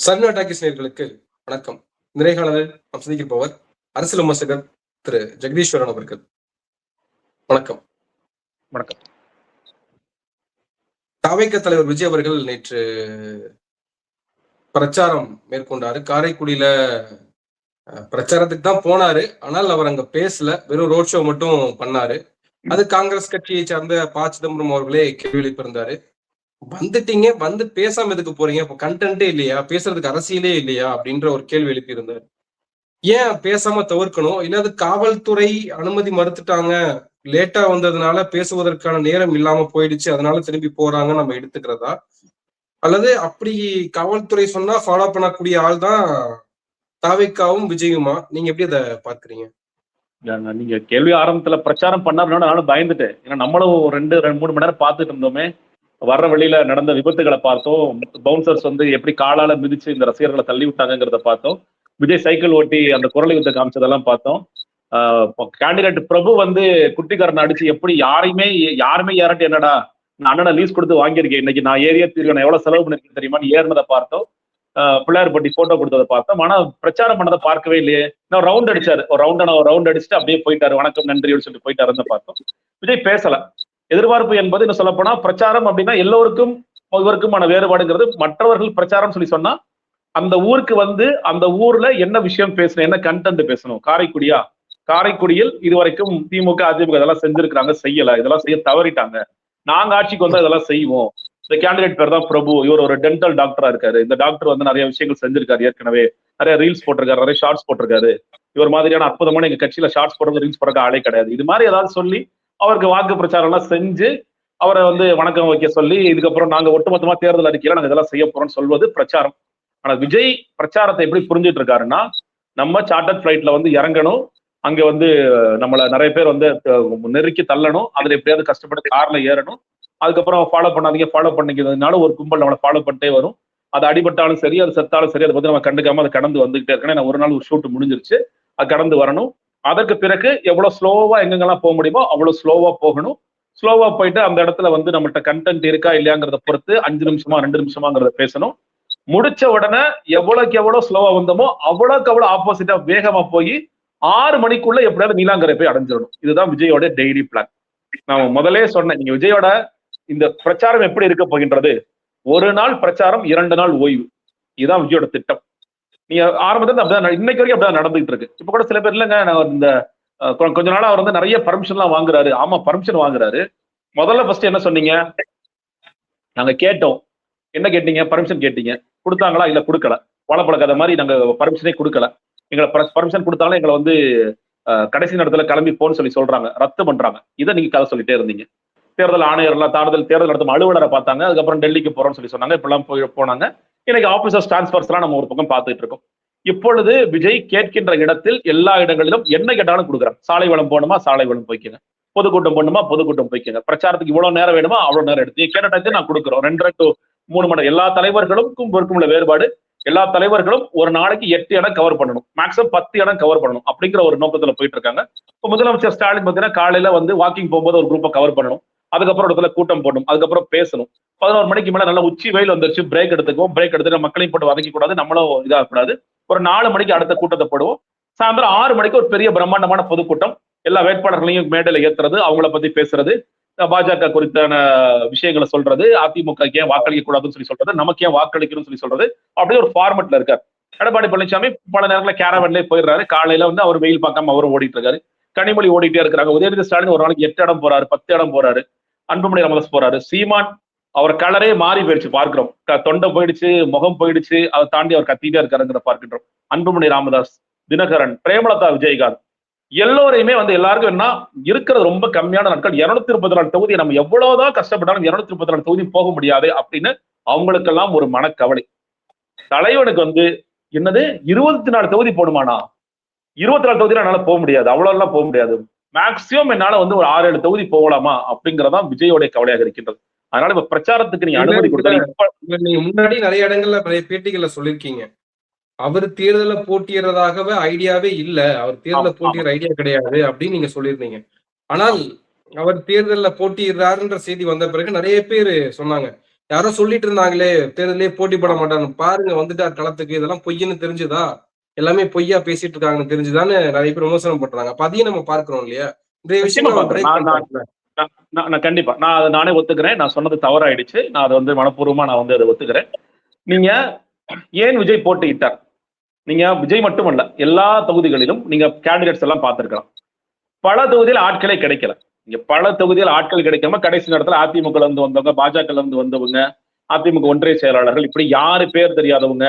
சர்வ டாக்கிஸ் நேயர்களுக்கு வணக்கம். நிறைகாணலில் நாம் சந்திக்கப்போவர் அரசியல் விமர்சகர் திரு ஜெகதீஸ்வரன் அவர்கள். வணக்கம். வணக்கம். தவிக தலைவர் விஜய் அவர்கள் நேற்று பிரச்சாரம் மேற்கொண்டாரு. காரைக்குடியில பிரச்சாரத்துக்கு தான் போனாரு. ஆனால் அவர் அங்க பேசல, வெறும் ரோட் ஷோ மட்டும் பண்ணாரு. அது காங்கிரஸ் கட்சியை சார்ந்த ப. சிதம்பரம் அவர்களே கேள்வி எழுப்பியிருந்தாரு. வந்துட்டீங்க, வந்து பேசாம எதுக்கு போறீங்க? இப்ப கண்டென்ட்டே இல்லையா? பேசுறதுக்கு அரசியலே இல்லையா? அப்படின்ற ஒரு கேள்வி எழுப்பியிருந்தாரு. ஏன் பேசாம தவிர்க்கணும்? இல்ல அது காவல்துறை அனுமதி மறுத்துட்டாங்க, லேட்டா வந்ததுனால பேசுவதற்கான நேரம் இல்லாம போயிடுச்சு, அதனால திரும்பி போறாங்க நம்ம எடுத்துக்கிறதா? அல்லது அப்படி காவல்துறை சொன்னா ஃபாலோ பண்ணக்கூடிய ஆள் தான் தாவேக்காவும் விஜயுமா? நீங்க எப்படி அதை பார்க்கிறீங்க? நீங்க கேள்வி ஆரம்பத்துல பிரச்சாரம் பண்ணாருன்னு நானும் பயந்துட்டேன். ஏன்னா நம்மளும் 2-3 மணி நேரம் பார்த்துட்டு இருந்தோமே. வர்ற வழியில நடந்த விபத்துகளை பார்த்தோம். பவுன்சர்ஸ் வந்து எப்படி காலால மிதிச்சு இந்த ரசிகர்களை தள்ளி விட்டாங்கிறத பார்த்தோம். விஜய் சைக்கிள் ஓட்டி அந்த குரல் யுத்த காமிச்சதெல்லாம் பார்த்தோம். கேண்டிடேட் பிரபு வந்து குட்டிக்காரன் அடிச்சு எப்படி யாருமே ஏறாட்டி என்னடா நான் அண்ணனை லீஸ் கொடுத்து வாங்கியிருக்கேன், இன்னைக்கு நான் ஏரியா தீர்வு நான் எவ்வளவு செலவு பண்ணிருக்கேன் தெரியுமா ஏறினதை பார்த்தோம். பிள்ளையார்பட்டி போட்டோ கொடுத்ததை பார்த்தோம். ஆனா பிரச்சாரம் பண்ணதை பார்க்கவே இல்லையே. இன்னும் ரவுண்ட் அடிச்சாரு, ஒரு ரவுண்ட் அடிச்சுட்டு அப்படியே போயிட்டாரு, வணக்கம் நன்றி சொல்லிட்டு போயிட்டாருன்னு பார்த்தோம். விஜய் பேசல. எதிர்பார்ப்பு என்பது என்ன சொல்ல போனா பிரச்சாரம் அப்படின்னா எல்லோருக்கும் இவருக்குமான வேறுபாடுங்கிறது, மற்றவர்கள் பிரச்சாரம் சொல்லி சொன்னா அந்த ஊருக்கு வந்து அந்த ஊர்ல என்ன விஷயம் பேசணும், என்ன கண்டென்ட் பேசணும். காரைக்குடியில் இதுவரைக்கும் திமுக அதிமுக இதெல்லாம் செஞ்சிருக்காங்க, செய்யல, இதெல்லாம் செய்ய தவறிட்டாங்க. நாங்க ஆட்சிக்கு வந்தா இதெல்லாம் செய்வோம். இந்த கேண்டிடேட் பேர் தான் பிரபு. இவர் ஒரு டென்டல் டாக்டரா இருக்காரு. இந்த டாக்டர் வந்து நிறைய விஷயங்கள் செஞ்சிருக்காரு, ஏற்கனவே நிறைய ரீல்ஸ் போட்டிருக்காரு, நிறைய ஷார்ட்ஸ் போட்டிருக்காரு. இவர் மாதிரியான அற்புதமான எங்க கட்சியில ஷார்ட்ஸ் போடுறது, ரீல்ஸ் போடுறது ஆளே கிடையாது. இது மாதிரி ஏதாவது சொல்லி அவருக்கு வாக்கு பிரச்சாரம் எல்லாம் செஞ்சு அவரை வந்து வணக்கம் வைக்க சொல்லி, இதுக்கப்புறம் நாங்க ஒட்டுமொத்தமா தேர்தல் அறிக்கையில நாங்க இதெல்லாம் செய்ய போறோம்னு சொல்வது பிரச்சாரம். ஆனா விஜய் பிரச்சாரத்தை எப்படி புரிஞ்சுட்டு இருக்காருன்னா, நம்ம சார்ட்டர்ட் ஃபிளைட்ல வந்து இறங்கணும், அங்க வந்து நம்மள நிறைய பேர் வந்து நெருக்கி தள்ளணும், அதுல எப்படியாவது கஷ்டப்பட்டு கார்ல ஏறணும், அதுக்கப்புறம் ஃபாலோ பண்ணிக்கிறதுனால ஒரு கும்பல் நம்மளை ஃபாலோ பண்ணிட்டே வரும். அது அடிபட்டாலும் சரி, அது செத்தாலும் சரி, அதை பத்தி நம்ம கண்டுக்காம அதை கடந்து வந்துகிட்டே இருக்கேன். ஒரு நாள் ஒரு ஷூட் முடிஞ்சிருச்சு, அது கடந்து வரணும். அதற்கு பிறகு எவ்வளவு ஸ்லோவா எங்கெங்கெல்லாம் போக முடியுமோ அவ்வளவு ஸ்லோவா போகணும். ஸ்லோவா போயிட்டு அந்த இடத்துல வந்து நம்மகிட்ட கண்டென்ட் இருக்கா இல்லையாங்கிறத பொறுத்து 5 நிமிஷமா 2 நிமிஷமாங்கிறத பேசணும். முடிச்ச உடனே எவ்வளவுக்கு எவ்வளவு ஸ்லோவா வந்தோமோ அவ்வளவுக்கு அவ்வளவு ஆப்போசிட்டா வேகமா போய் 6 மணிக்குள்ள எப்படியாவது நீலாங்கரை போய் அடைஞ்சிடணும். இதுதான் விஜயோட டெய்லி பிளான். நான் முதலே சொன்னேன், நீங்க விஜயோட இந்த பிரச்சாரம் எப்படி இருக்க போகின்றது, ஒரு நாள் பிரச்சாரம் 2 நாள் ஓய்வு, இதுதான் விஜயோட திட்டம். நீங்க ஆரம்பத்துல அப்படிதான் இன்னைக்கு வரைக்கும் அப்படிதான் நடந்துகிட்டு இருக்கு. இப்ப கூட சில பேர் இல்லைங்க, இந்த கொஞ்ச நாளா அவர் வந்து நிறைய பர்மிஷன் எல்லாம் வாங்குறாரு. ஆமா, பர்மிஷன் வாங்குறாரு. முதல்ல ஃபர்ஸ்ட் என்ன சொன்னீங்க? நாங்க கேட்டோம். என்ன கேட்டீங்க? பர்மிஷன் கேட்டீங்க. கொடுத்தாங்களா? இல்ல கொடுக்கல. வாழைப்பழ கதை மாதிரி நாங்க பர்மிஷனே கொடுக்கல. எங்களை பர்மிஷன் கொடுத்தாலும் எங்களை வந்து கடைசி நேரத்துல கிளம்பி போன்னு சொல்றாங்க, ரத்து பண்றாங்க. இதை நீங்க கதை சொல்லிட்டே இருந்தீங்க. தேர்தல் ஆணையர்லாம் தேர்தல் நடத்தும் அலுவலரை பார்த்தாங்க, அதுக்கப்புறம் டெல்லிக்கு போறோம்னு சொன்னாங்க, இப்பெல்லாம் போனாங்க. இன்னைக்கு ஆபீசர்ஸ் டிரான்ஸ்பர்ஸ் எல்லாம் நம்ம ஒரு பக்கம் பார்த்துட்டு இருக்கோம். இப்பொழுது விஜய் கேட்கின்ற இடத்தில் எல்லா இடங்களிலும் என்ன கேட்டாலும் கொடுக்குறாங்க. சாலை வளம் போகணுமா, சாலை வளம் போய்க்குங்க. பொதுக்கூட்டம் போகணுமா, பொதுக்கூட்டம் போய்க்குங்க. பிரச்சாரத்துக்கு இவ்வளவு நேரம் வேணுமா, அவ்வளவு நேரம் எடுத்து கேட்ட நான் கொடுக்குறோம். 2 to 3 மணி. எல்லா தலைவர்களுக்கும் உள்ள வேறுபாடு, எல்லா தலைவர்களும் ஒரு நாளைக்கு 8 இடம் கவர் பண்ணணும், மேக்ஸிமம் 10 இடம் கவர் பண்ணணும் அப்படிங்கிற ஒரு நோக்கத்துல போயிட்டு இருக்காங்க. இப்போ முதலமைச்சர் ஸ்டாலின் பார்த்தீங்கன்னா காலையில வந்து வாக்கிங் போகும்போது ஒரு குரூப்பை கவர் பண்ணணும், அதுக்கப்புறம் இடத்துல கூட்டம் போடணும், அதுக்கப்புறம் பேசணும். 11 மணிக்கு மேல நல்லா உச்சி வெயில் வந்துருச்சு, பிரேக் எடுத்துக்குவோம். பிரேக் எடுத்துட்டு மக்களையும் போட்டு வதக்கி கூடாது, நம்மளும் இதாக கூடாது. ஒரு 4 மணிக்கு அடுத்த கூட்டத்தை போடுவோம். சாயந்தரம் 6 மணிக்கு ஒரு பெரிய பிரம்மாண்டமான பொதுக்கூட்டம், எல்லா வேட்பாளர்களையும் மேடையில ஏத்துறது, அவங்கள பத்தி பேசுறது, பாஜக குறித்தான விஷயங்களை சொல்றது, அதிமுக ஏன் வாக்களிக்க கூடாதுன்னு சொல்றது, நமக்கு ஏன் வாக்களிக்கணும்னு சொல்றது, அப்படியே ஒரு ஃபார்மெட்ல இருக்காரு. எடப்பாடி பழனிசாமி பல நேரங்களில் கேரவன்லேயே போயிடுறாரு. காலையில வந்து அவர் வெயில் பார்க்காம அவரும் ஓடிட்டு இருக்காரு. கனிமொழி ஓடிட்டே இருக்கிறாங்க. உதயநிதி ஸ்டாலின் ஒரு நாளைக்கு 8 இடம் போறாரு, 10 இடம் போறாரு. அன்புமணி ராமதாஸ் போறாரு. சீமான் அவர் கலரே மாறி போயிடுச்சு பார்க்கிறோம். தொண்டை போயிடுச்சு, முகம் போயிடுச்சு, அதை தாண்டி அவர் கத்திட்டே இருக்காருங்கிற பார்க்கின்றோம். அன்புமணி ராமதாஸ், தினகரன், பிரேமலதா விஜயகாந்த் எல்லோரையுமே வந்து எல்லாருக்கும் என்ன இருக்கிறது ரொம்ப கம்மியான நாட்கள். 234 தொகுதி நம்ம எவ்வளவுதான் கஷ்டப்பட்டாலும் 234 தொகுதி போக முடியாது அப்படின்னு அவங்களுக்கெல்லாம் ஒரு மனக்கவலை. தலைவனுக்கு வந்து என்னது 24 தொகுதி போடுமானா? 24 தொகுதியில என்னால போக முடியாது, அவ்வளவு எல்லாம் போக முடியாது. மேக்சிமம் என்னால வந்து ஒரு 6-7 தொகுதி போகலாமா அப்படிங்கறதான் விஜயோடைய கவலையாக இருக்கின்றது. அதனால இப்ப பிரச்சாரத்துக்கு நீங்க அனுமதி கொடுத்தா, நீங்க முன்னாடி நிறைய இடங்கள்ல நிறைய பேட்டிகள்ல சொல்லிருக்கீங்க, அவர் தேர்தல போட்டியிடுறதாகவே ஐடியாவே இல்ல, அவர் தேர்தல போட்டியிடுற ஐடியா கிடையாது அப்படின்னு நீங்க சொல்லியிருந்தீங்க. ஆனால் அவர் தேர்தல்ல போட்டியிடுறாருன்ற செய்தி வந்த பிறகு நிறைய பேர் சொன்னாங்க, யாரோ சொல்லிட்டு இருந்தாங்களே தேர்தலே போட்டி போட மாட்டாங்க, பாருங்க வந்துட்டார் களத்துக்கு, இதெல்லாம் பொய்ன்னு தெரிஞ்சுதா, எல்லாமே பொய்யா பேசிட்டு இருக்காங்கன்னு தெரிஞ்சுதான்னு நிறைய பேர் விமர்சனம் பண்றாங்க. அப்ப அதையும் நம்ம பார்க்கிறோம் இல்லையா? நிறைய நிச்சயமா விஷயங்கள் அவர் பாக்குறேன். பிரேக் நான் நான் பண்றாருல. நான் நான் நான் கண்டிப்பா நான் அதை நானே ஒத்துக்கிறேன். நான் சொன்னது தவறாயிடுச்சு. நான் அதை வந்து மனப்பூர்வமா நான் வந்து அதை ஒத்துக்கிறேன். நீங்க ஏன் விஜய் போட்டியிட்டார்? நீங்க விஜய் மட்டுமல்ல, எல்லா தொகுதிகளிலும் நீங்க கேண்டிடேட்ஸ் எல்லாம் பார்த்திருக்கலாம். பல தொகுதியில் ஆட்களே கிடைக்கல. இங்க பல தொகுதியில் ஆட்கள் கிடைக்காம கடைசி நேரத்துல அதிமுக இருந்து வந்தவங்க, பாஜக இருந்து வந்தவங்க, அதிமுக ஒன்றிய செயலாளர்கள், இப்படி யாரு பேர் தெரியாதவங்க,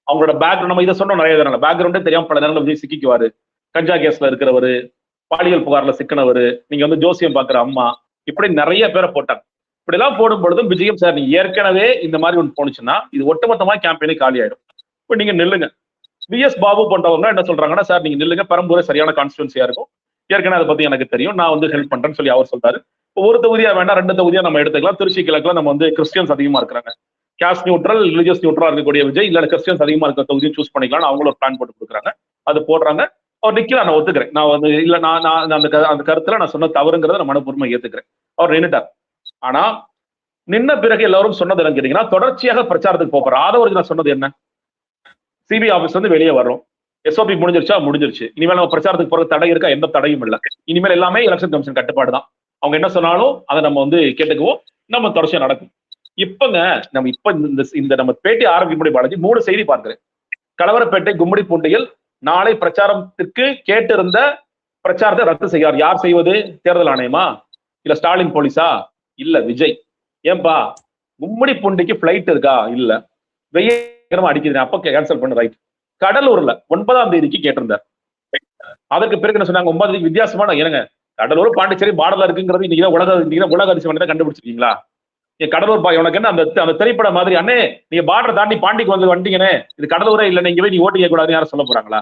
அவங்களோட பேக்ரவுண்ட், நம்ம இதை சொன்னோம் நிறைய தடவை, பேக்ரவுண்டே தெரியாம பல நேரங்களில் விஜய் சிக்கிக்குவாரு. கஞ்சா கேஸ்ல இருக்கிறவரு, பாலியல் புகார்ல சிக்கினவரு, நீங்க வந்து ஜோசியம் பாக்குற அம்மா, இப்படி நிறைய பேரை போட்டாங்க. இப்படி எல்லாம் போடும் பொழுதும் விஜயம் சார், நீங்க ஏற்கனவே இந்த மாதிரி ஒன்று போனுச்சுன்னா இது ஒட்டுமொத்தமா கேம்பெயினே காலி ஆயிடும். இப்ப நீங்க நில்லுங்க. விஎஸ் பாபு போன்றவங்க என்ன சொல்றாங்கன்னா, சார் நீங்க நில்லுங்க, பெரம்பூரே சரியான கான்ஸ்டிடுவன்சியா இருக்கும், ஏற்கனவே அதை பத்தி எனக்கு தெரியும், நான் வந்து ஹெல்ப் பண்றேன்னு சொல்லி அவர் சொல்றாரு. ஒரு தொகுதியா வேண்டாம், 2 தொகுதியா நம்ம எடுத்துக்கலாம். திருச்சி கிழக்குல நம்ம வந்து கிறிஸ்டியன்ஸ் அதிகமா இருக்கிறாங்க, கேஸ்ட் நியூட்ரல் ரிலிஜியஸ் நியூட்ரலா இருக்கக்கூடிய விஜய், இல்ல கிறிஸ்டியன்ஸ் அதிகமா இருக்கிற தொகுதியும் சூஸ் பண்ணிக்கலாம், அவங்களும் ஒரு பிளான் போட்டு கொடுக்குறாங்க, அது போடுறாங்க. அவர் நிக்கலாம், நான் ஒத்துக்கிறேன். நான் வந்து இல்ல நான் நான் அந்த கருத்துல நான் சொன்ன தவறுங்கிறத நான் மனப்பூர்வமா ஏத்துக்கிறேன். அவர் நின்னுட்டார். ஆனா நின்ன பிறகு எல்லாரும் சொன்னது என்ன கேட்டீங்கன்னா, தொடர்ச்சியாக பிரச்சாரத்துக்கு போறாரு. ஆதவருக்கு நான் சொன்னது என்ன, சிபிஐ ஆபீஸ் வந்து வெளியே வர்றோம், எஸ்ஓபி முடிஞ்சிருச்சா, முடிஞ்சிருச்சு, இனிமேல் நம்ம பிரச்சாரத்துக்கு போற தடை இருக்கா, எந்த தடையும் இல்லை, இனிமேல் எல்லாமே எலெக்ஷன் கமிஷன் கட்டுப்பாடு தான், அவங்க என்ன சொன்னாலும் அதை நம்ம வந்து கேட்டுக்குவோம், நம்ம தொடர்ச்சியா நடக்கும். இப்பங்க நம்ம இப்ப இந்த நம்ம பேட்டி ஆரம்பிக்கும் முடி பாலாஜி 3 செய்தி பார்க்கிறேன். கலவரப்பேட்டை கும்மிடி பூண்டியில் நாளை பிரச்சாரத்திற்கு கேட்டிருந்த பிரச்சாரத்தை ரத்து செய்யார். யார் செய்வது? தேர்தல் ஆணையமா, இல்ல ஸ்டாலின் போலீஸா, இல்ல விஜய். ஏன்பா கும்மிடி பூண்டிக்கு பிளைட் இருக்கா, இல்ல வெய்ய அடிக்குது, அப்ப கேன்சல் பண்ண, ரைட். கடலூர்ல 9ஆம் தேதிக்கு கேட்டிருந்தார். அதற்கு பிறகு என்ன சொன்னாங்க, 9ஆம் தேதி வித்தியாசமான, ஏங்க கடலூர் பாண்டிச்சேரி பார்டர்ல இருக்குங்கிறது இன்னைக்கு உலக அதிசயம் தான் கண்டுபிடிச்சிருக்கீங்களா? கடலூர் உனக்கு என்ன அந்த திரைப்பட மாதிரி, அண்ணே நீங்க பார்டர் தாண்டி பாண்டிக்கு வந்து வந்தீங்கன்னே, இது கடலூரே இல்ல, நீங்க போய் நீ ஓட்டு கேட்க கூடாதுன்னு யாரும் சொல்ல போறாங்களா?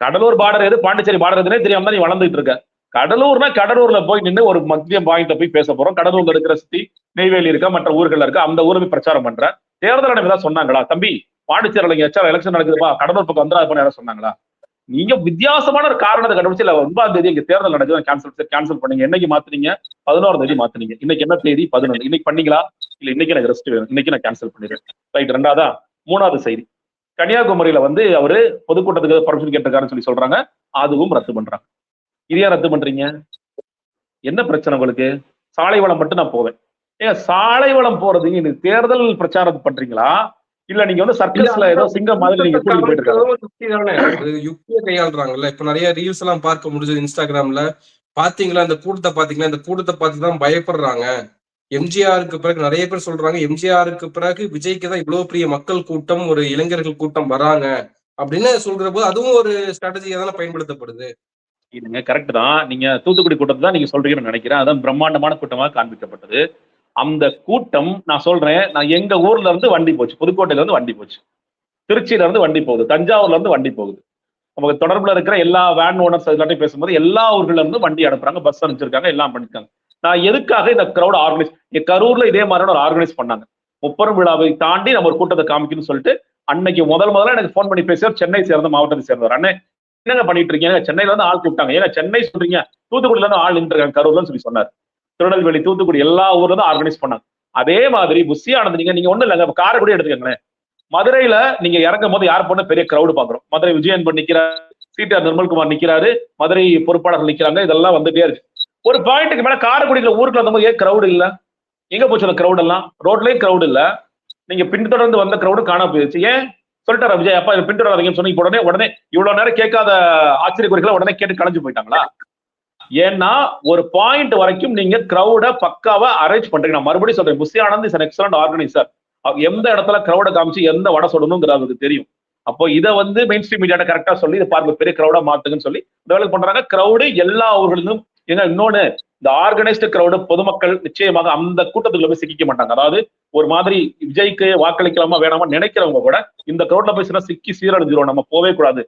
கடலூர் பார்டர் எது, பாண்டிச்சேரி பார்டர் எதுனே தெரியாம தான் நீ வளர்ந்துட்டு இருக்க. கடலூர்னா கடலூர்ல போய் நின்று ஒரு மத்திய பாயிண்ட்ல போய் பேச போறோம். கடலூர்ல இருக்கிற சுத்தி நெய்வேலி இருக்க, மற்ற ஊர்கள் இருக்க, அந்த ஊரை போய் பிரச்சாரம் பண்ற. தேர்தல் ஆணையம் தான் சொன்னாங்களா, தம்பி பாண்டிச்சேரியில எலெக்ஷன் நடக்குதுப்பா, கடலூர் பக்கம் வந்துடாதுன்னு யாரும் சொன்னாங்களா? நீங்க வித்தியாசமான ஒரு காரணத்தை கண்டுபிடிச்சு, இல்ல 9ஆம் தேதி இங்க தேர்தல் நடக்குது, கேன்சல் பண்ணீங்க. என்னைக்கு மாத்துனீங்க? 11ஆம் தேதி மாத்துனீங்க. இன்னைக்கு என்ன தேதி? 11. இன்னைக்கு பண்ணீங்களா? இல்ல இன்னைக்கு எனக்கு ரெஸ்ட் வேணும், இன்னைக்கு நான் கேன்சல் பண்ணிடுறேன், ரைட். 2ஆவதா? 3ஆவது செய்தி, கன்னியாகுமரியில வந்து அவரு பொதுக்கூட்டத்துக்கு பர்மிஷன் கேட்டிருக்காருன்னு சொல்லி சொல்றாங்க, அதுவும் ரத்து பண்றாங்க. இது ஏன் ரத்து பண்றீங்க? என்ன பிரச்சனை உங்களுக்கு? சாலை வளம் மட்டும் நான் போவேன். ஏங்க சாலை வளம் போறது எனக்கு தேர்தல் பிரச்சாரம் பண்றீங்களா, இல்ல நீங்க வந்து சர்க்கஸ்ல ஏதோ சிங்கம் மாதிரி நீங்க கூட்டிட்டு போயிட்டு இருக்காங்க? யுக்தியை கையாளுறாங்கல்ல. இப்ப நிறைய ரீல்ஸ் எல்லாம் பார்க்க முடிஞ்சது இன்ஸ்டாகிராம்ல. பாத்தீங்களா அந்த கூட்டத்தை பாத்தீங்களா? இந்த கூட்டத்தை பார்த்துதான் பயப்படுறாங்க. எம்ஜிஆருக்கு பிறகு நிறைய பேர் சொல்றாங்க, எம்ஜிஆருக்கு பிறகு விஜய்க்கு தான் இவ்வளவு பெரிய மக்கள் கூட்டம், ஒரு இளைஞர்கள் கூட்டம் வராங்க அப்படின்னு சொல்ற போது அதுவும் ஒரு ஸ்ட்ராட்டஜியா தானே பயன்படுத்தப்படுது. இதுங்க கரெக்ட் தான். நீங்க தூத்துக்குடி கூட்டத்தை தான் நீங்க சொல்றீங்கன்னு நினைக்கிறேன். அதான் பிரம்மாண்டமான கூட்டமாக காண்பிக்கப்பட்டது. அந்த கூட்டம் நான் சொல்றேன், நான் எங்க ஊர்ல இருந்து வண்டி போச்சு, புதுக்கோட்டையில இருந்து வண்டி போச்சு, திருச்சியில இருந்து வண்டி போகுது, தஞ்சாவூர்ல இருந்து வண்டி போகுது. நமக்கு தொடர்புல இருக்கிற எல்லா வேன் ஓனர்ஸ் எல்லாத்தையும் பேசும்போது எல்லா ஊர்கள்ல இருந்து வண்டி அனுப்புறாங்க, பஸ் அனுப்பிச்சிருக்காங்க, எல்லாம் பண்ணிருக்காங்க. நான் எதுக்காக இந்த கிரௌட் ஆர்கனைஸ், கரூர்ல இதே மாதிரி ஒரு ஆர்கனைஸ் பண்ணாங்க. முப்பெரும் விழாவை தாண்டி நம்ம ஒரு கூட்டத்தை காமிக்கணும்னு சொல்லிட்டு அன்னைக்கு முதல்ல எனக்கு போன் பண்ணி பேசியார், சென்னை சேர்ந்த மாவட்டத்தை சேர்ந்தவர். அண்ணே என்னங்க பண்ணிட்டு இருக்கீங்க, சென்னையில இருந்து ஆள் கூப்பிட்டாங்க, ஏங்க சென்னை சொல்றீங்க, தூத்துக்குடியில இருந்து ஆள் நின்றுருக்காங்க கரூர்லன்னு சொல்லி சொன்னார். திருநெல்வேலி, தூத்துக்குடி எல்லா ஊர்ல இருந்து ஆர்கனைஸ் பண்ணாங்க. அதே மாதிரி புஷி ஆனந்த், நீங்க ஒண்ணு இல்லைங்க, காரைக்குடி எடுத்துக்கங்களேன். மதுரையில நீங்க இறங்கும் போது யார் பண்ண பெரிய கிரௌடு பாக்குறோம். மதுரை விஜயன் நிக்கிறாரு, சிடிஆர் நிர்மல்குமார் நிக்கிறாரு, மதுரை பொறுப்பாளர்கள் நிக்கிறாங்க, இதெல்லாம் வந்துட்டே இருக்கு. ஒரு பாயிண்ட்டுக்கு மேல காரைக்குடியில ஊருக்கு வந்தபோது ஏன் கிரௌடு இல்ல? எங்க போச்சு அந்த கிரௌட் எல்லாம்? ரோட்லயும் கிரௌடு இல்ல, நீங்க பின்தொடர்ந்து வந்த கிரௌடு காணாம போயிடுச்சு. ஏன் சொல்லிட்டாரா விஜய், அப்பா பின்தொடராதீங்கன்னு சொன்னீங்க, உடனே இவ்வளவு நேரம் கேட்காத ஆச்சரிய குறிகளை உடனே கேட்டு கலைஞ்சு போயிட்டாங்களா? ஏன்னா ஒரு பாயிண்ட் வரைக்கும் நீங்க கிரௌட பக்காவா அரேஞ்ச் பண்றீங்க. நான் மறுபடியும் சொல்றேன், Bussy Anand is an excellent organizer. எந்த இடத்துல கிரௌட காமிச்சு எந்த வடை சொல்லணுங்கிறது அவருக்கு தெரியும். அப்போ இதை வந்து மெயின் ஸ்ட்ரீம் மீடியாட்ட கரெக்டா சொல்லி இதை பார்க்க பெரிய கிரௌடா மாத்துங்கன்னு சொல்லி டெவலப் பண்றாங்க. கிரௌடு எல்லா ஊர்களிலும். ஏன்னா இன்னொன்னு, இந்த ஆர்கனைஸ்டு கிரௌடு பொதுமக்கள் நிச்சயமாக அந்த கூட்டத்துக்குள்ள போய் சிக்கிக்க மாட்டாங்க. அதாவது ஒரு மாதிரி விஜய்க்கு வாக்களிக்கலாமா வேணாமா நினைக்கிறவங்க கூட இந்த கிரௌட்ல போய் சிக்கி சீரழிஞ்சிரும், நம்ம போவே கூடாது.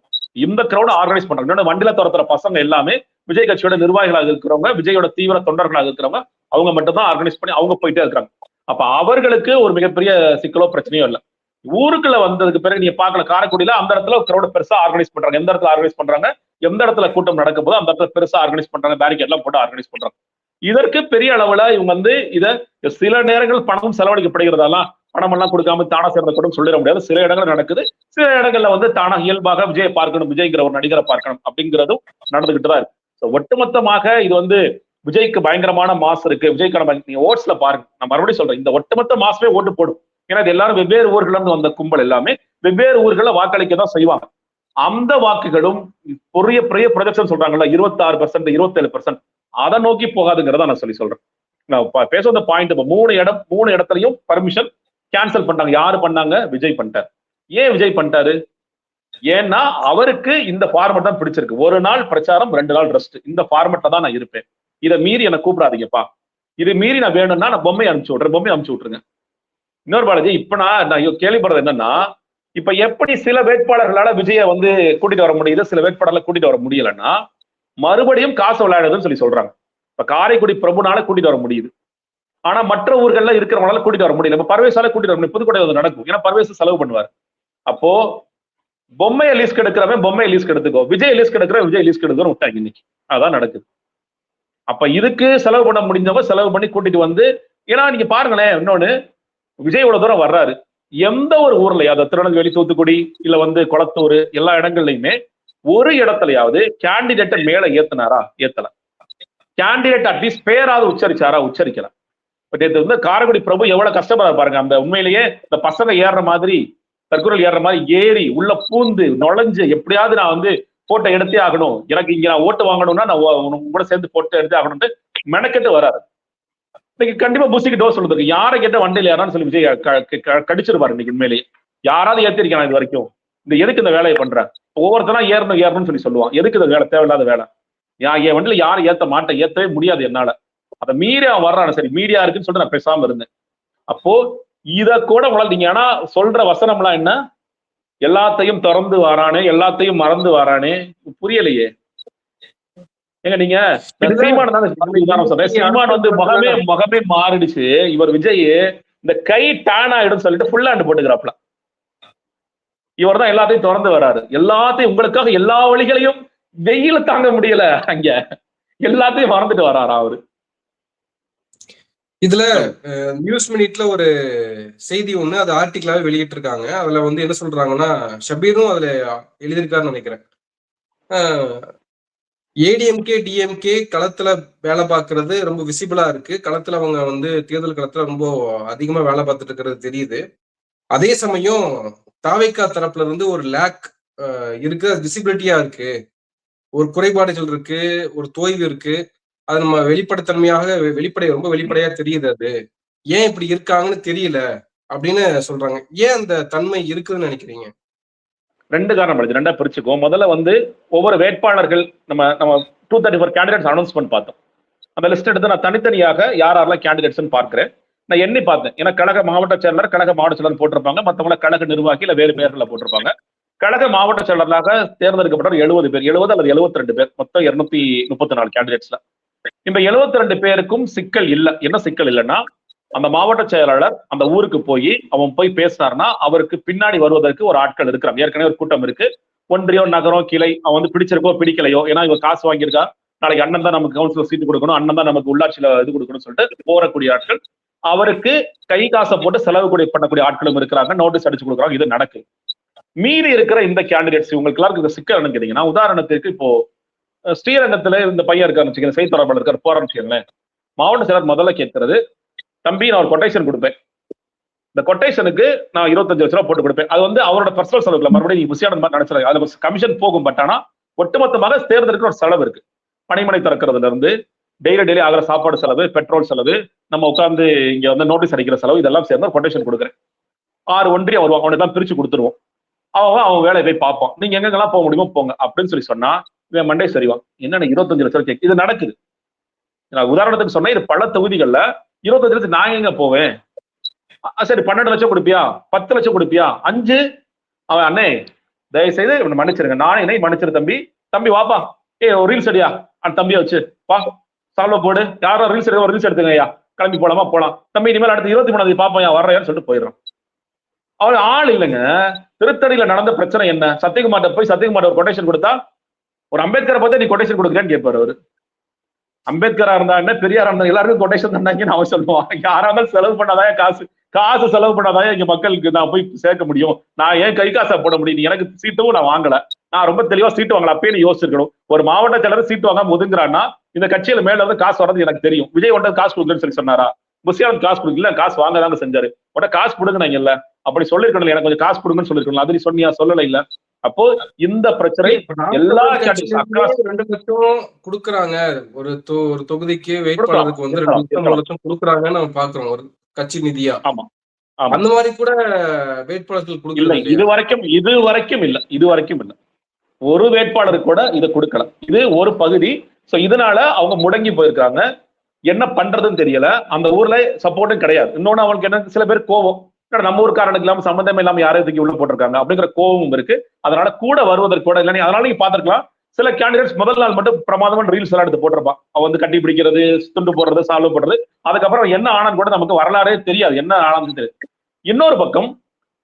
இந்த கிரௌட் ஆர்கனைஸ் பண்றாங்க. இன்னொன்னு, வண்டியில துரத்துற பசங்க எல்லாமே விஜய் கட்சியோட நிர்வாகிகளாக இருக்கிறவங்க, விஜயோட தீவிர தொண்டர்களாக இருக்கிறவங்க, அவங்க மட்டும் தான் ஆர்கனைஸ் பண்ணி அவங்க போயிட்டே இருக்காங்க. அப்ப அவர்களுக்கு ஒரு மிகப்பெரிய சிக்கலோ பிரச்சனையோ இல்லை. ஊருக்குள்ள வந்ததுக்கு பிறகு நீங்க பாக்கல, காரைக்குடியில அந்த இடத்துல கிரௌட பெருசா ஆர்கனைஸ் பண்றாங்க. எந்த இடத்துல ஆர்கனைஸ் பண்றாங்க, எந்த இடத்துல கூட்டம் நடக்கும் போது அந்த இடத்துல பெருசா ஆர்கனைஸ் பண்றாங்க, பேரிகேட் எல்லாம் போட்டு ஆர்கனைஸ் பண்றாங்க. இதற்கு பெரிய அளவுல இவங்க வந்து சில நேரங்கள் பணமும் செலவழிக்கப்படுகிறதாலாம், பணம் எல்லாம் கொடுக்காம தானா சேர்ந்த கூட சொல்லிட முடியாது. சில இடங்கள் நடக்குது, சில இடங்கள்ல வந்து தானா இயல்பாக விஜய் பார்க்கணும், விஜய்ங்கிற ஒரு நடிகரை பார்க்கணும் அப்படிங்கிறதும் நடந்துகிட்டு தான் இருக்கு. ஒட்டுமொத்தமாக இது வந்து விஜய்க்கு பயங்கரமான மாஸ் இருக்கு, விஜய்க்கான நீங்க ஓட்ஸ்ல பாருங்க, நான் மறுபடியும் சொல்றேன், இந்த ஒட்டுமொத்த மாசமே ஓட்டு போடும். ஏன்னா இது எல்லாரும் வெவ்வேறு ஊர்கள்ல இருந்து வந்த கும்பல் எல்லாமே வெவ்வேறு ஊர்களை வாக்களிக்க தான் செய்வாங்க. அந்த வாக்குகளும் பெரிய பெரிய ப்ரொஜெக்ஷன் சொல்றாங்கல்ல, 26%, 27%, அதை நோக்கி போகாதுங்கிறத நான் சொல்றேன். நான் பேச வந்த பாயிண்ட், இப்ப மூணு இடத்துலயும் பர்மிஷன் கேன்சல் பண்ணாங்க. யாரு பண்ணாங்க? விஜய் பண்ணிட்டார். ஏன் விஜய் பண்ணிட்டாரு? ஏன்னா அவருக்கு இந்த ஃபார்மட் தான் பிடிச்சிருக்கு. ஒரு நாள் பிரச்சாரம், 2 நாள் ரெஸ்ட், இந்த ஃபார்மட்ல தான் நான் இருப்பேன். இதை மீறி என்ன கூப்பிடாதீங்கப்பா, இது மீறி நான் வேணும்னா நான் பொம்மை அனுப்பிச்சு விட்றேன், பொம்மை அனுப்பிச்சு விட்டுருங்க. இன்னொரு பாலாஜி, இப்ப நான் கேள்விப்படுறது என்னன்னா, இப்ப எப்படி சில வேட்பாளர்களால விஜய வந்து கூட்டிட்டு வர முடியுது, சில வேட்பாளர்களை கூட்டிட்டு வர முடியலன்னா மறுபடியும் காசு விளையாடுதுன்னு சொல்றாங்க. இப்ப காரைக்குடி பிரபுனால கூட்டிட்டு வர முடியுது, ஆனா மற்ற ஊர்கள்ல இருக்கிறவங்களால கூட்டிட்டு வர முடியல. இப்ப பர்வேஸால கூட்டிட்டு வர முடியும், புதுக்கோட்டை நடக்கும், ஏன்னா பர்வேஸ் செலவு பண்ணுவார். அப்போ பொம்மையை லீஸ்க் எடுக்கிறவன் பொம்மையை லீஸ்க் எடுத்துக்கோ, விஜய் லீஸ்க் எடுக்கிறவன் விஜய் லீஸ்க் எடுக்கிறோம் விட்டாங்க இன்னைக்கு. அதான் நடக்குது. அப்ப இதுக்கு செலவு பண்ண முடிஞ்சவங்க செலவு பண்ணி கூட்டிட்டு வந்து, ஏன்னா நீங்க பாருங்களேன், இன்னொன்னு, விஜய் இவ்வளவு தூரம் வர்றாரு, எந்த ஒரு ஊர்லயாவது திருநெல்வேலி, தூத்துக்குடி, இல்ல வந்து கொளத்தூர், எல்லா இடங்கள்லயுமே ஒரு இடத்துலயாவது கேண்டிடேட்டை மேல ஏத்துனாரா? ஏத்தல. கேண்டிடேட் அட்லீஸ்ட் பேராவது உச்சரிச்சாரா? உச்சரிக்கல. பட் இது வந்து காரைக்குடி பிரபு எவ்வளவு கஷ்டப்படுறாரு பாருங்க. அந்த உண்மையிலேயே இந்த பசங்க ஏறுற மாதிரி, தற்கொலை ஏறுற மாதிரி ஏறி உள்ள பூந்து நுழைஞ்சு எப்படியாவது நான் வந்து போட்டோ எடுத்தே ஆகணும், எனக்கு இங்க நான் ஓட்டு வாங்கணும்னா நான் கூட சேர்ந்து போட்டோ எடுத்தே ஆகணும்னு மெனக்கெட்டு வராரு. இன்னைக்கு கண்டிப்பா பூசிக்கு டோஸ் சொல்லுது, யாரை கேட்ட வண்டியில் யாரான்னு சொல்லி விஜய் கடிச்சிருப்பாரு இன்னைக்கு. உண்மையிலேயே யாராவது ஏத்திருக்கான் இது வரைக்கும்? இந்த எதுக்கு இந்த வேலையை பண்ற? ஒவ்வொருத்தனா ஏறணும்னு சொல்லுவான். எதுக்கு இந்த வேலை? தேவையில்லாத வேலை. என் வண்டியில யாரும் ஏத்த மாட்டேன், ஏத்தவே முடியாது என்னால. அதை மீறி அவன் வர்றான், சரி மீடியா இருக்குன்னு சொல்லிட்டு நான் பேசாம இருந்தேன். அப்போ இத கூட உங்களால், நீங்க ஆனா சொல்ற வசனம்லாம் என்ன, எல்லாத்தையும் திறந்து வாரானே, எல்லாத்தையும் மறந்து வாரானே, புரியலையே. ஏங்க நீங்க சீமான் சொல்றேன், சீமான் வந்து முகமே மாறிடுச்சு. இவர் விஜய் இந்த கை டான் ஆயிடும் சொல்லிட்டு ஃபுல் ஹேண்ட் போட்டுக்கிறாப்ல. இவர் தான் எல்லாத்தையும் திறந்து வராரு, எல்லாத்தையும் உங்களுக்காக எல்லா வழிகளையும், வெயில தாங்க முடியல அங்க, எல்லாத்தையும் மறந்துட்டு வராரு அவரு. இதுல நியூஸ் மினிட்ல ஒரு செய்தி ஒண்ணு, அது ஆர்டிகிளாவே வெளியிட்டு இருக்காங்க. அதுல வந்து என்ன சொல்றாங்கன்னா, ஷபீரும் அதுல எழுதியிருக்காருன்னு நினைக்கிறேன். ஏடிஎம்கே டிஎம்கே களத்துல வேலை பார்க்கறது ரொம்ப விசிபிளா இருக்கு. களத்துல அவங்க வந்து தேர்தல் களத்துல ரொம்ப அதிகமா வேலை பார்த்துட்டு இருக்கிறது தெரியுது. அதே சமயம் தாவேகா தரப்புல இருந்து ஒரு லேக் இருக்கு, அது விசிபிலிட்டியா இருக்கு, ஒரு குறைபாடுகள் இருக்கு, ஒரு தொய்வு இருக்கு. அது நம்ம வெளிப்படைத்தன்மையாக ரொம்ப வெளிப்படையா தெரியுது. அது ஏன் இப்படி இருக்காங்கன்னு தெரியல அப்படின்னு சொல்றாங்க. ஏன் அந்த தன்மை இருக்குதுன்னு நினைக்கிறீங்க? 2 காரணம், 2 பிரிச்சுக்குவோம். முதல்ல வந்து ஒவ்வொரு வேட்பாளர்கள், நம்ம 234 கேண்டிடேட்ஸ் அனௌன்ஸ்மெண்ட் பார்த்தோம். அந்த லிஸ்ட் எடுத்து நான் தனித்தனியாக யாரெல்லாம் கேண்டிடேட்ஸ் பார்க்கிறேன், நான் எண்ணி பார்த்தேன். ஏன்னா கழக மாவட்ட செயலர், கழக மாவட்ட செயலர் போட்டிருப்பாங்க, மற்றவங்கள கழக நிர்வாகி இல்ல வேறு பேர்ல போட்டிருப்பாங்க. கழக மாவட்ட செயலராக தேர்ந்தெடுக்கப்பட்ட 70 பேர், 70 அல்லது 72 பேர், மொத்தம் 234 கேண்டிடேட்ஸ்ல. இந்த 72 பேருக்கும் சிக்கல் இல்ல. என்ன சிக்கல் இல்லைன்னா, அந்த மாவட்ட செயலாளர் அந்த ஊருக்கு அவன் போய் பேசினார்னா அவருக்கு பின்னாடி வருவதற்கு ஒரு ஆட்கள் இருக்கிறாங்க. ஏற்கனவே ஒரு கூட்டம் இருக்கு, ஒன்றியம், நகரம், கிளை. அவன் வந்து பிடிச்சிருக்கோ பிடிக்கலையோ, ஏன்னா இவன் காசு வாங்கியிருக்கா, நாளைக்கு அண்ணன் தான் நமக்கு கவுன்சிலர் சீட்டு கொடுக்கணும், அண்ணன் தான் நமக்கு உள்ளாட்சியில இது கொடுக்கணும்னு சொல்லிட்டு போறக்கூடிய ஆட்கள், அவருக்கு கை காசை போட்டு செலவு பண்ணக்கூடிய ஆட்களும் இருக்கிறாங்க, நோட்டீஸ் அடிச்சு கொடுக்குறாங்க. இது நடக்கு. மீறி இருக்கிற இந்த கேண்டிடேட்ஸ், இவங்களுக்கு எல்லாருக்கும் இந்த சிக்கல் என்ன கேட்டீங்கன்னா, உதாரணத்துக்கு இப்போ ஸ்ரீரங்கத்துல இந்த பையன் இருக்காரு, செய்தி தொடர்பாளர் இருக்காரு, போறான்னு மாவட்ட செயலர் முதல்ல கேட்கிறது, தம்பி நான் ஒரு கொட்டேஷன் கொடுப்பேன், இந்த கொட்டேஷனுக்கு நான் 25 லட்சம் ரூபாய் போட்டு கொடுப்பேன். அது வந்து அவரோட பர்சனல் செலவுல, மறுபடியும் விஷயம் மாதிரி நினைச்சாங்க, அதுல கமிஷன் போகும். பட் ஆனா ஒட்டுமொத்தமாக தேர்தலுக்கு ஒரு செலவு இருக்கு. பணிமனை திறக்கிறதுல இருந்து டெய்லி ஆகிற சாப்பாடு செலவு, பெட்ரோல் செலவு, நம்ம உட்கார்ந்து இங்க வந்து நோட்டீஸ் அடிக்கிற செலவு, இதெல்லாம் சேர்ந்து கொட்டேஷன் கொடுக்குறேன். 6 ஒன்றியம் வருவாங்க, அவனுக்கு தான் பிரிச்சு கொடுத்துருவோம். அவன் வேலையை போய் பார்ப்போம், நீங்க எங்கெங்கெல்லாம் போக முடியுமோ போங்க அப்படின்னு சொன்னா இவன் மண்டே சரிவான். என்னென்ன 25 லட்சம் கேட்க, இது நடக்குது. நான் உதாரணத்துக்கு சொன்னேன், இது பல தொகுதிகள்ல 25 லட்சம் நான் எங்க போவேன்? சரி 12 லட்சம் கொடுப்பியா, 10 லட்சம் கொடுப்பியா, 5. அவன் அண்ணே தயவு செய்து மன்னிச்சிருங்க, நானே மன்னிச்சிரு தம்பி, தம்பி வாப்பா, ஒரு ரீல்ஸ் அடியா, அந்த தம்பியை வச்சு வா, சால்வ போடு, யாரோ ரீல்ஸ் எடுக்க, ஒரு ரீல்ஸ் எடுத்துங்க ஐயா, கிளம்பி போலாமா, போலாம் தம்பி, இனிமேல் அடுத்து 23 பாப்போம் வர்றையான்னு சொல்லிட்டு போயிடுறான். அவன் ஆள் இல்லைங்க. திருத்தணியில நடந்த பிரச்சனை என்ன, சத்தியகுமார்ட்ட போய் சத்தியகுமார் ஒரு கொட்டேஷன் கொடுத்தா, ஒரு அம்பேத்கரை பார்த்து நீ கொட்டேஷன் கொடுக்குறேன்னு கேட்பாரு அவரு. அம்பேத்கரா இருந்தா என்ன, பெரியாரா இருந்தா எல்லாருக்கும் கொட்டேஷன் தந்தாங்கன்னு அவன் சொல்லுவான். யாரா இருந்தாலும் செலவு பண்ணாதான் காசு செலவு பண்ணாதான் இங்க மக்களுக்கு நான் போய் சேர்க்க முடியும். நான் ஏன் கை காசா போட முடியும்? எனக்கு சீட்டும் நான் வாங்கல, நான் ரொம்ப தெளிவா சீட்டு வாங்கல, அப்பயே யோசிச்சிருக்கணும். ஒரு மாவட்ட செயலர் சீட்டு வாங்காம ஒதுங்குறான்னா இந்த கட்சியில மேல வந்து காசு வர்றது எனக்கு தெரியும். விஜய் ஒன்றை காசு கொடுக்கலன்னு சொல்லி சொன்னாரா? புஷியானந்த் காசு கொடுக்கல, காசு வாங்க தாங்க செஞ்சாரு. உடனே காசு கொடுங்க, அப்படி சொல்லிருக்கணும், எனக்கு கொஞ்சம் காசு கொடுங்கன்னு சொல்லிருக்கணும். அது நீ சொன்னியா? சொல்லல. இல்ல. அப்போ இந்த பிரச்சனை எல்லா 2 லட்சம் கொடுக்குறாங்க, ஒரு தொகுதிக்கு வேட்பாளருக்கு வந்து 2 லட்சம் கொடுக்குறாங்கன்னு நம்ம பாக்குறோம், ஒரு கட்சி நிதியா. ஆமா, அந்த மாதிரி கூட வேட்பாளர்கள் கொடுக்கல. இது வரைக்கும் இல்ல. ஒரு வேட்பாளருக்கு கூட இதை கொடுக்கல. இது ஒரு பகுதி. சோ இதனால அவங்க முடங்கி போயிருக்காங்க. என்ன பண்றதுன்னு தெரியல. அந்த ஊர்ல சப்போர்ட்டும் கிடையாது. இன்னொன்னு அவங்களுக்கு என்ன, சில பேர் கோவம், நம்ம ஊருக்காரனுக்கு இல்லாம சம்பந்தம் இல்லாம யாரையும் தூக்கி உள்ள போட்டிருக்காங்க அப்படிங்கிற கோவமும் இருக்கு. அதனால கூட வருவதற்கு கூட இல்லை. அதனால நீங்க பாத்துருக்கலாம், சில கேண்டிடேட்ஸ் முதல் நாள் மட்டும் பிரமாதமான ரீல்ஸ் எல்லாம் எடுத்து போட்டிருப்பான். அவன் வந்து கட்டி பிடிக்கிறது, துண்டு போடுறது, சால்வ் போடுறது. அதுக்கப்புறம் என்ன ஆனான்னு கூட நமக்கு வரலாறே தெரியாது, என்ன ஆனான்னு தெரியாது. இன்னொரு பக்கம்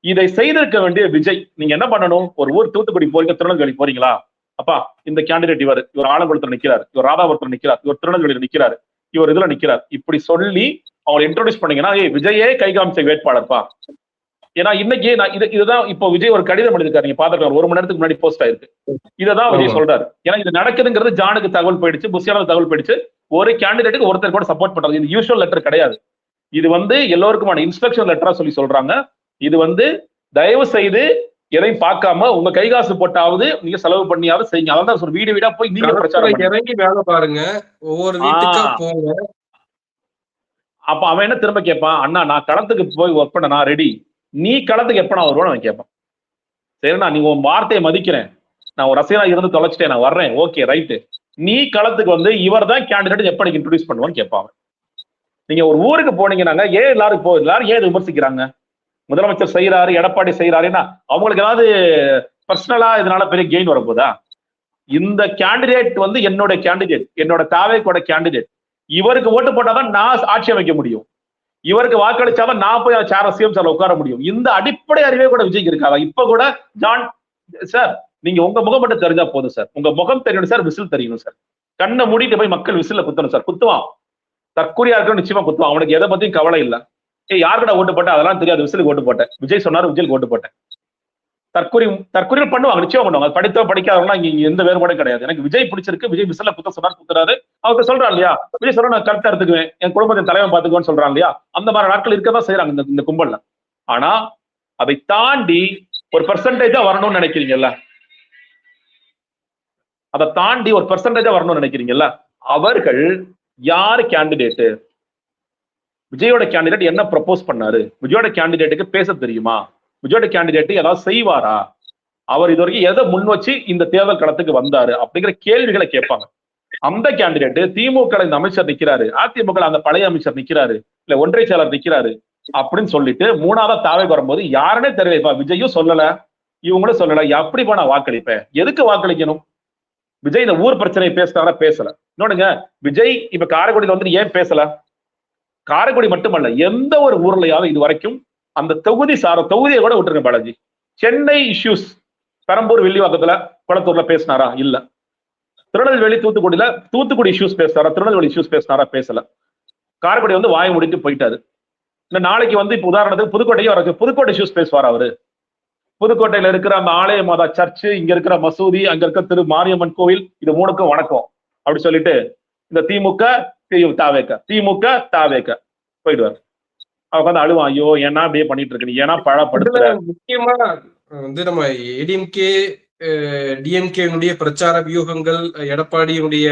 இதை செய்திருக்க வேண்டிய விஜய், நீங்க என்ன பண்ணணும்? ஒரு ஊர் தூத்துக்குடி போறீங்க, திருநெல்வேலி போறீங்களா? அப்பா இந்த கேண்டிடேட் இவர் ஆலங்குளத்துல நிக்கிறார், இவர் ராதாபுரத்துல நிக்கிறார், இவர் திருநெல்வேலியில நிக்கிறார், இவர் இதுல நிக்கிறார், இப்படி சொல்லி அவங்களை இன்ட்ரோடியூஸ் பண்ணீங்கன்னா, விஜயே கை காமிச்ச வேட்பாளர்ப்பா. ஏன்னா இன்னைக்கு நான் இதுதான் இப்போ விஜய் ஒரு கடிதம் எழுதிருக்காரு, நீங்க பாத்துக்கலாம், 1 மணி நேரத்துக்கு முன்னாடி போஸ்ட் ஆயிருக்கு. இதான் விஜய் சொல்றாரு. ஏன்னா இது நடக்குதுங்கிறது ஜானுக்கு தகவல் போயிடுச்சு, புஷியானுக்கு தகவல் போயிடுச்சு. ஒரு கேண்டிடேட்டுக்கு ஒருத்தர் கூட சப்போர்ட் பண்றது இது யூசுவல் லெட்டர் கிடையாது. இது வந்து எல்லோருக்குமான இன்ஸ்ட்ரக்ஷன் லெட்டரா சொல்லி சொல்றாங்க. இது வந்து தயவு செய்து எதையும் பார்க்காம உங்க கைகாசு போட்டாவது நீங்க செலவு பண்ணியாவது செய்யுங்க. அதான் ஒரு வீடு வீடா போய் நீங்க பிரச்சாரம் இறங்கி வேலை பாருங்க, ஒவ்வொரு வீட்டுக்கா போங்க. அப்ப அவன் என்ன திரும்ப கேட்பான், அண்ணா நான் களத்துக்கு போய் ஒர்க் பண்ண நான் ரெடி, நீ களத்துக்கு எப்ப நான் வருவான்னு அவன் கேட்பான். சரிண்ணா, நீ உன் வார்த்தையை மதிக்கிறேன், நான் ஒரு ரசிகனா இருந்து தொலைச்சிட்டேன், நான் வர்றேன், ஓகே ரைட்டு. நீ களத்துக்கு வந்து இவர் தான் கேண்டிடேட் எப்ப நீங்க இன்ட்ரோடியூஸ் பண்ணுவான்னு கேட்பாங்க. நீங்க ஒரு ஊருக்கு போனீங்கன்னாங்க, ஏன் எல்லாரும் ஏன் விமர்சிக்கிறாங்க? முதலமைச்சர் செய்யறாரு, எடப்பாடி செய்யறாருன்னா அவங்களுக்கு ஏதாவது பர்சனலா இதனால பெரிய கெயின் வரப்போதா? இந்த கேண்டிடேட் வந்து என்னோட கேண்டிடேட், என்னோட தாவேக்கோட கேண்டிடேட். இவருக்கு ஓட்டு போட்டாதான் நான் ஆட்சி அமைக்க முடியும், இவருக்கு வாக்களிச்சாதான் நான் போய் சேர சிஎம் சார்ல உட்கார முடியும். இந்த அடிப்படை அறிவே கூட விஜய்க்கு இருக்காதா? இப்ப கூட ஜான் சார், நீங்க உங்க முகம் மட்டும் தெரிஞ்சா போதும் சார், உங்க முகம் தெரியணும் சார், விசில் தெரியணும் சார், கண்ணை மூடிட்டு போய் மக்கள் விசில குத்தணும் சார். குத்துவான், தற்கொலையா இருக்கணும், நிச்சயமா குத்துவான். அவனுக்கு எதை பத்தியும் கவலை இல்லை. யாருக்கிட்ட ஓட்டு போட்டேன் அதெல்லாம் தெரியாது, விசிலுக்கு ஓட்டு போட்டேன், விஜய் சொன்னாரு விஜய்க்கு ஓட்டு போட்டேன். தற்கொலை பண்ணுவாங்க, நிச்சயம் பண்ணுவாங்க. படித்தோ படிக்காதவங்களாம் இங்க எந்த வேறுபாடும் கிடையாது. எனக்கு விஜய் பிடிச்சிருக்கு, விஜய் விசில குத்த சொன்னார், குத்துறாரு. அவருக்கு சொல்றான் இல்லையா, விஜய் சொல்ற நான் கரெக்டா எடுத்துக்குவேன், என் குடும்பத்தின் தலைவன் பாத்துக்குவேன்னு சொல்றான் இல்லையா. அந்த மாதிரி நாட்கள் இருக்கதான் செய்யறாங்க இந்த கும்பல்ல. ஆனா அதை தாண்டி ஒரு பெர்சன்டேஜா வரணும்னு நினைக்கிறீங்கல்ல, அதை தாண்டி ஒரு பெர்சன்டேஜா வரணும்னு நினைக்கிறீங்கல்ல, அவர்கள் யாரு கேண்டிடேட்டு? விஜயோட கேண்டிடேட் என்ன ப்ரப்போஸ் பண்ணாரு? விஜயோட கேண்டிடேட்டுக்கு பேச தெரியுமா? விஜயோட கேண்டிடேட் ஏதாவது செய்வாரா? அவர் இது வரைக்கும் எதை முன் வச்சு இந்த தேர்தல் களத்துக்கு வந்தாரு அப்படிங்கிற கேள்விகளை கேட்பாங்க. அந்த கேண்டிடேட் திமுக இந்த அமைச்சர் நிக்கிறாரு, அதிமுக அந்த பழைய அமைச்சர் நிக்கிறாரு, இல்ல ஒன்றிய செயலர் நிக்கிறாரு அப்படின்னு சொல்லிட்டு மூணாவது தாவே வரும்போது யாருன்னே தெரியலைப்பா, விஜயும் சொல்லல, இவங்களும் சொல்லல, எப்படிப்பா நான் வாக்களிப்பேன்? எதுக்கு வாக்களிக்கணும்? விஜய் இந்த ஊர் பிரச்சனையை பேசுறாரா? பேசல. இன்னொன்னுங்க, விஜய் இப்ப காரைக்குடியில வந்து ஏன் பேசல? காரைக்குடி மட்டுமல்ல, எந்த ஒரு ஊர்லயாவது இது வரைக்கும் அந்த தொகுதியை கூட விட்டுருங்க பாலாஜி, சென்னை இஷ்யூஸ், பெரம்பூர், வில்லிவாக்கத்துல, குளத்தூர்ல பேசினாரா? இல்ல. திருநெல்வேலி, தூத்துக்குடி இஷ்யூஸ் பேசுறாரா? திருநெல்வேலி இஷ்யூஸ் பேசினாரா? பேசல. காரைக்குடி வந்து வாயை முடிட்டு போயிட்டாரு. இந்த நாளைக்கு வந்து இப்ப உதாரணத்துக்கு புதுக்கோட்டையும் புதுக்கோட்டை இஷ்யூஸ் பேசுவார் அவரு. புதுக்கோட்டையில இருக்கிற அந்த ஆலய மாதா சர்ச்சு, இங்க இருக்கிற மசூதி, அங்க இருக்கிற திரு மாரியம்மன் கோவில், இது 3க்கும் வணக்கம் அப்படி சொல்லிட்டு இந்த திமுக போயிடுவார். அவங்க வந்து அழுவான், ஐயோ ஏன்னா அப்படியே பண்ணிட்டு இருக்கு, நீ ஏன்னா பழப்படுத்துற. முக்கியமா வந்து நம்ம ஏடிஎம்கே டிஎம்கே பிரச்சார வியூகங்கள், எடப்பாடியுடைய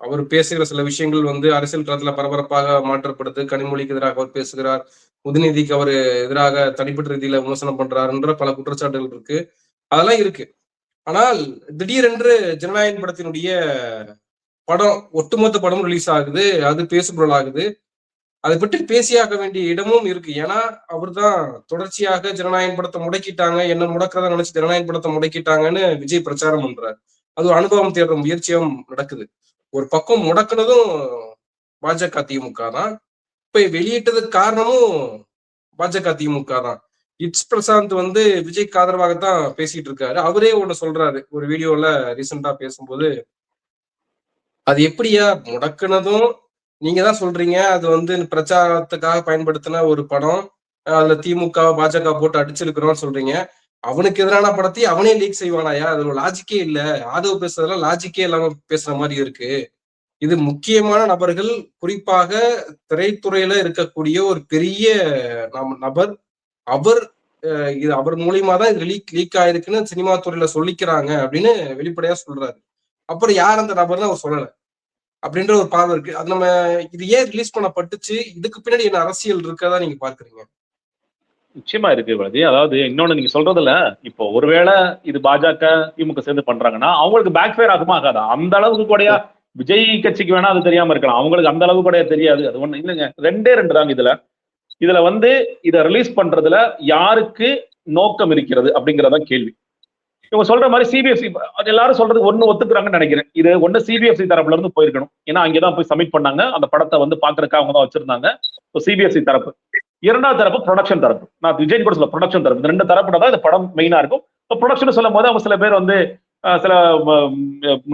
அவர் பேசுகிற சில விஷயங்கள் வந்து அரசியல் களத்துல பரபரப்பாக மாற்றப்படுது. கனிமொழிக்கு எதிராக அவர் பேசுகிறார், உதயநிதிக்கு அவர் எதிராக தனிப்பட்ட ரீதியில விமர்சனம் பண்றாருன்ற பல குற்றச்சாட்டுகள் இருக்கு, அதெல்லாம் இருக்கு. ஆனால் திடீரென்று ஜனநாயக படத்தினுடைய படம், ஒட்டுமொத்த படம் ரிலீஸ் ஆகுது, அது பேசுபொருள் ஆகுது. அதை பற்றி பேசியாக வேண்டிய இடமும் இருக்கு. ஏன்னா அவர் தான் தொடர்ச்சியாக ஜனநாயக படத்தை முடக்கிட்டாங்க, என்ன முடக்கிறதா நினைச்சு ஜனநாயக படத்தை முடக்கிட்டாங்கன்னு விஜய் பிரச்சாரம் பண்றாரு. அது அனுபவம் தேடுற முயற்சியும் நடக்குது. ஒரு பக்கம் முடக்குனதும் பாஜக திமுக தான், இப்ப வெளியிட்டதுக்கு காரணமும் பாஜக திமுக தான். இட்ஸ் பிரசாந்த் வந்து விஜய்க்கு ஆதரவாகத்தான் பேசிட்டு இருக்காரு. அவரே ஒண்ணு சொல்றாரு ஒரு வீடியோல ரீசெண்டா பேசும்போது, அது எப்படியா முடக்குனதும் நீங்க தான் சொல்றீங்க. அது வந்து பிரச்சாரத்துக்காக பயன்படுத்தின ஒரு படம். அதுல திமுக, பாஜக போட்டு அடிச்சிருக்கிறோம்னு சொல்றீங்க. அவனுக்கு எதிரான படத்தையும் அவனே லீக் செய்வானாயா? அதுல லாஜிக்கே இல்ல. ஆதவ் பேசுறதெல்லாம் லாஜிக்கே இல்லாம பேசுற மாதிரி இருக்கு. இது முக்கியமான நபர்கள், குறிப்பாக திரைத்துறையில இருக்கக்கூடிய ஒரு பெரிய நபர். அவர் இது அவர் மூலியமா தான் இது லீக் ஆயிருக்குன்னு சினிமா துறையில சொல்லிக்கிறாங்க அப்படின்னு வெளிப்படையா சொல்றாரு. அப்புறம் யார் அந்த நபர்னு அவர் சொல்லல. அப்படின்ற ஒரு பார்வை இருக்கு. அது நம்ம இது ஏன் ரிலீஸ் பண்ணப்பட்டுச்சு? இதுக்கு பின்னாடி என்ன அரசியல் இருக்கதா நீங்க பார்க்குறீங்க? நிச்சயமா இருக்கு பாரதி. அதாவது இன்னொன்னு நீங்க சொல்றதுல, இப்போ ஒருவேளை இது பாஜக, திமுக சேர்ந்து பண்றாங்கன்னா, அவங்களுக்கு பேக் ஃபயர் ஆகுமா ஆகாதா? அந்த அளவுக்கு கூடயா விஜய் கட்சிக்கு வேணா அது தெரியாம இருக்கலாம். அவங்களுக்கு அந்த அளவுக்கு கூட தெரியாது. அது ஒண்ணு இல்லைங்க. 2 தாங்க இதுல. இதுல வந்து இத ரிலீஸ் பண்றதுல யாருக்கு நோக்கம் இருக்கிறது அப்படிங்கறதான் கேள்வி. இவங்க சொல்ற மாதிரி சிபிஎஸ்இ எல்லாரும் சொல்றது ஒண்ணு ஒத்துக்குறாங்கன்னு நினைக்கிறேன். இது ஒண்ணு சிபிஎஸ்இ தரப்புல இருந்து போயிருக்கணும். ஏன்னா அங்கதான் போய் சப்மிட் பண்ணாங்க. அந்த படத்தை வந்து பாக்குறதுக்கு அவங்க தான் வச்சிருந்தாங்க. சிபிஎஸ்இ தரப்பு. இரண்டாவது தரப்பு ப்ரொடக்ஷன் தரப்பு. நான் விஜய் கூட சொல்ல ப்ரொடக்ஷன் தரப்பு. 2 தரப்புல தான் இந்த படம் மெயினா இருக்கும். ப்ரொடக்ஷன் சொல்லும் போது அவங்க சில பேர் வந்து சில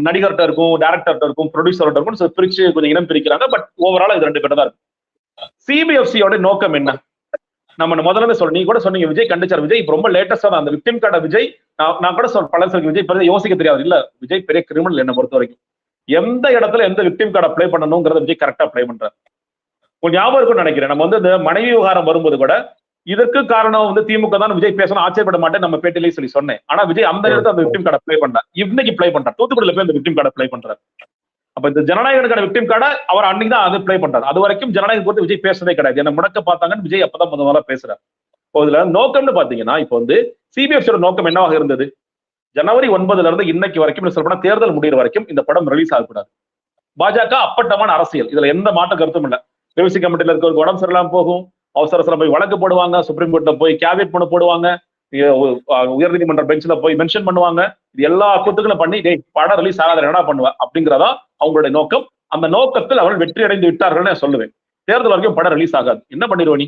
நடிகர்கிட்ட இருக்கும், டேரக்டர்கிட்ட இருக்கும், ப்ரொடியூசர்கிட்ட இருக்கும், பிரிச்சு கொஞ்சம் இனம் பிரிக்கிறாங்க. பட் ஓவரால் இது 2 பேர் தான் இருக்கும். சிபிஎஃப்சியோட நோக்கம் என்ன? நம்ம முதல்ல சொல்ல நீங்க கூட சொன்னீங்க விஜய் கண்டிச்சார். விஜய் ரொம்ப லேட்டஸ்டா அந்த விக்டிம் கார்ட விஜய் நான் கூட பலருக்கு விஜய் பெரிய யோசிக்க தெரியாது. இல்ல விஜய் பெரிய கிரிமினல் என்ன பொறுத்த வரைக்கும். எந்த இடத்துல எந்த விக்டிம் கார்டை ப்ளே பண்ணணுங்கிறத விஜய் கரெக்டா ப்ளே பண்றாரு. கொஞ்சம் ஞாபகம் இருக்கும்னு நினைக்கிறேன். நம்ம வந்து இந்த மனைவி விவகாரம் வரும்போது கூட இதற்கு காரணம் வந்து திமுக தான் விஜய் பேசணும் ஆச்சரியப்பட மாட்டேன் நம்ம பேட்டிலேயே சொல்லி சொன்னேன். ஆனா விஜய் அந்த இடத்துல அந்த விக்டிம் கார்டை ப்ளே பண்றாரு. இன்னைக்கு ப்ளே பண்றாரு. தூத்துக்குடியில போய் அந்த விக்டிம் கார்டை ப்ளே பண்றாரு. அப்ப இந்த ஜனநாயகனுக்கான விக்டிம் கார்டை அவர் அன்னைக்கு தான் அது ப்ளே பண்றாரு. அது வரைக்கும் ஜனநாயகம் குறித்து விஜய் பேசுறதே கிடையாது. என்ன முடக்க பார்த்தாங்கன்னு விஜய் அப்பதான் முதல்ல பேசுறாரு. இதுல நோக்கம்னு பாத்தீங்கன்னா இப்ப வந்து சிபிஎஃப்சியோட நோக்கம் என்னவாக இருந்தது? ஜனவரி 9 இருந்து இன்னைக்கு வரைக்கும் சொல்ல தேர்தல் முடிகிற வரைக்கும் இந்த படம் ரிலீஸ் ஆகக்கூடாது. பாஜக அப்பட்டமான அரசியல். இதுல எந்த மாற்ற கருத்தும் இல்ல. ரிவிசி கமிட்டில இருக்க உடம்பு சரியில்லாம போகும். அவசர போய் வழக்கு போடுவாங்க. சுப்ரீம் கோர்ட்ல போய் கேபினட் பண்ண போடுவாங்க. உயர்நீதிமன்ற பெஞ்ச்ல போய் மென்ஷன் பண்ணுவாங்க. இது எல்லா கூத்துக்களும் பண்ணி படம் ரிலீஸ் ஆகாத என்ன பண்ணுவ அப்படிங்கிறதா அவங்களுடைய நோக்கம். அந்த நோக்கத்தில் அவர்கள் வெற்றி அடைந்து விட்டார்கள் நான் சொல்லுவேன். தேர்தல் வரைக்கும் படம் ரிலீஸ் ஆகாது. என்ன பண்ணிடுவ நீ?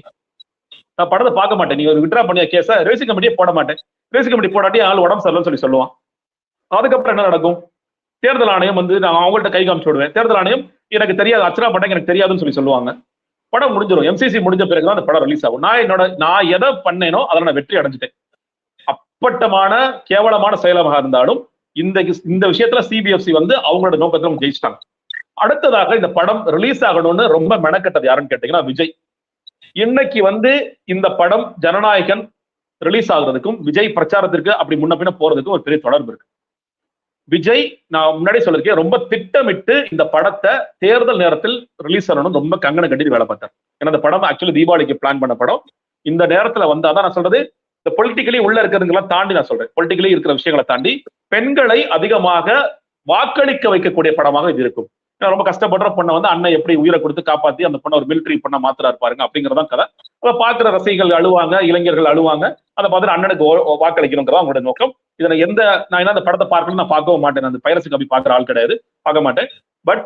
நான் படத்தை பார்க்க மாட்டேன். நீங்க ஒரு விட்ரா பண்ணிய கேஸ ரிவிசி கமிட்டியே போட மாட்டேன். ரிவிசி கமிட்டி போடாட்டி ஆள் உடம்பு சரியில்லைன்னு சொல்லுவான். அதுக்கப்புறம் என்ன நடக்கும்? தேர்தல் ஆணையம் வந்து நான் அவங்கள்ட்ட கை காமிச்சு விடுவேன். தேர்தல் ஆணையம் எனக்கு தெரியாது, அர்ச்சனா பண்றேன் எனக்கு தெரியாதுன்னு சொல்லுவாங்க. படம் முடிஞ்சிடும். எம்சிசி முடிஞ்ச பிறகுதான் அந்த படம் ரிலீஸ் ஆகும். நான் எதை பண்ணேனோ அதில் நான் வெற்றி அடைஞ்சிட்டேன். அப்பட்டமான கேவலமான செயலமாக இருந்தாலும் இந்த விஷயத்துல சிபிஎஃப்சி வந்து அவங்களோட நோக்கத்துல ஜெயிச்சிட்டாங்க. அடுத்ததாக இந்த படம் ரிலீஸ் ஆகணும்னு ரொம்ப மெனக்கட்டது யாருன்னு கேட்டீங்கன்னா விஜய். இன்னைக்கு வந்து இந்த படம் ஜனநாயகன் ரிலீஸ் ஆகுறதுக்கும் விஜய் பிரச்சாரத்திற்கு அப்படி முன்ன பின்ன போறதுக்கும் ஒரு பெரிய தொடர்பு இருக்கு. விஜய் நான் முன்னாடி சொல்லிருக்கேன் ரொம்ப திட்டமிட்டு இந்த படத்தை தேர்தல் நேரத்தில் ரிலீஸ் ஆகணும் ரொம்ப கங்கண கட்டி வேலை பார்த்தார். ஏன்னா இந்த படம் ஆக்சுவலி தீபாவளிக்கு பிளான் பண்ண படம். இந்த நேரத்துல வந்து அதான் நான் சொல்றது இந்த பொலிட்டிக்கலி உள்ள இருக்கிறதுங்கெல்லாம் தாண்டி நான் சொல்றேன். பொலிட்டிக்கலி இருக்கிற விஷயங்களை தாண்டி பெண்களை அதிகமாக வாக்களிக்க வைக்கக்கூடிய படமாக இது இருக்கும். ரொம்ப கஷ்டப்படுற பொண்ணை வந்து அண்ணன் எப்படி உயிரை கொடுத்து காப்பாத்தி அந்த பொண்ணை ஒரு மிலிட்டரி பொண்ணை மாத்துறாரு பாருங்க அப்படிங்கறதான் கதை. அதை பாக்குற ரசிகர்கள் அழுவாங்க, இளைஞர்கள் அழுவாங்க. அதை பார்த்துட்டு அண்ணனுக்கு வாக்களிக்கணுங்கிறதா அவங்களோட நோக்கம். இதுல நான் என்ன அந்த படத்தை பார்க்கணும்னு நான் பார்க்கவும் மாட்டேன். அந்த பைரசி கபி பார்க்குற ஆள் கிடையாது, பார்க்க மாட்டேன். பட்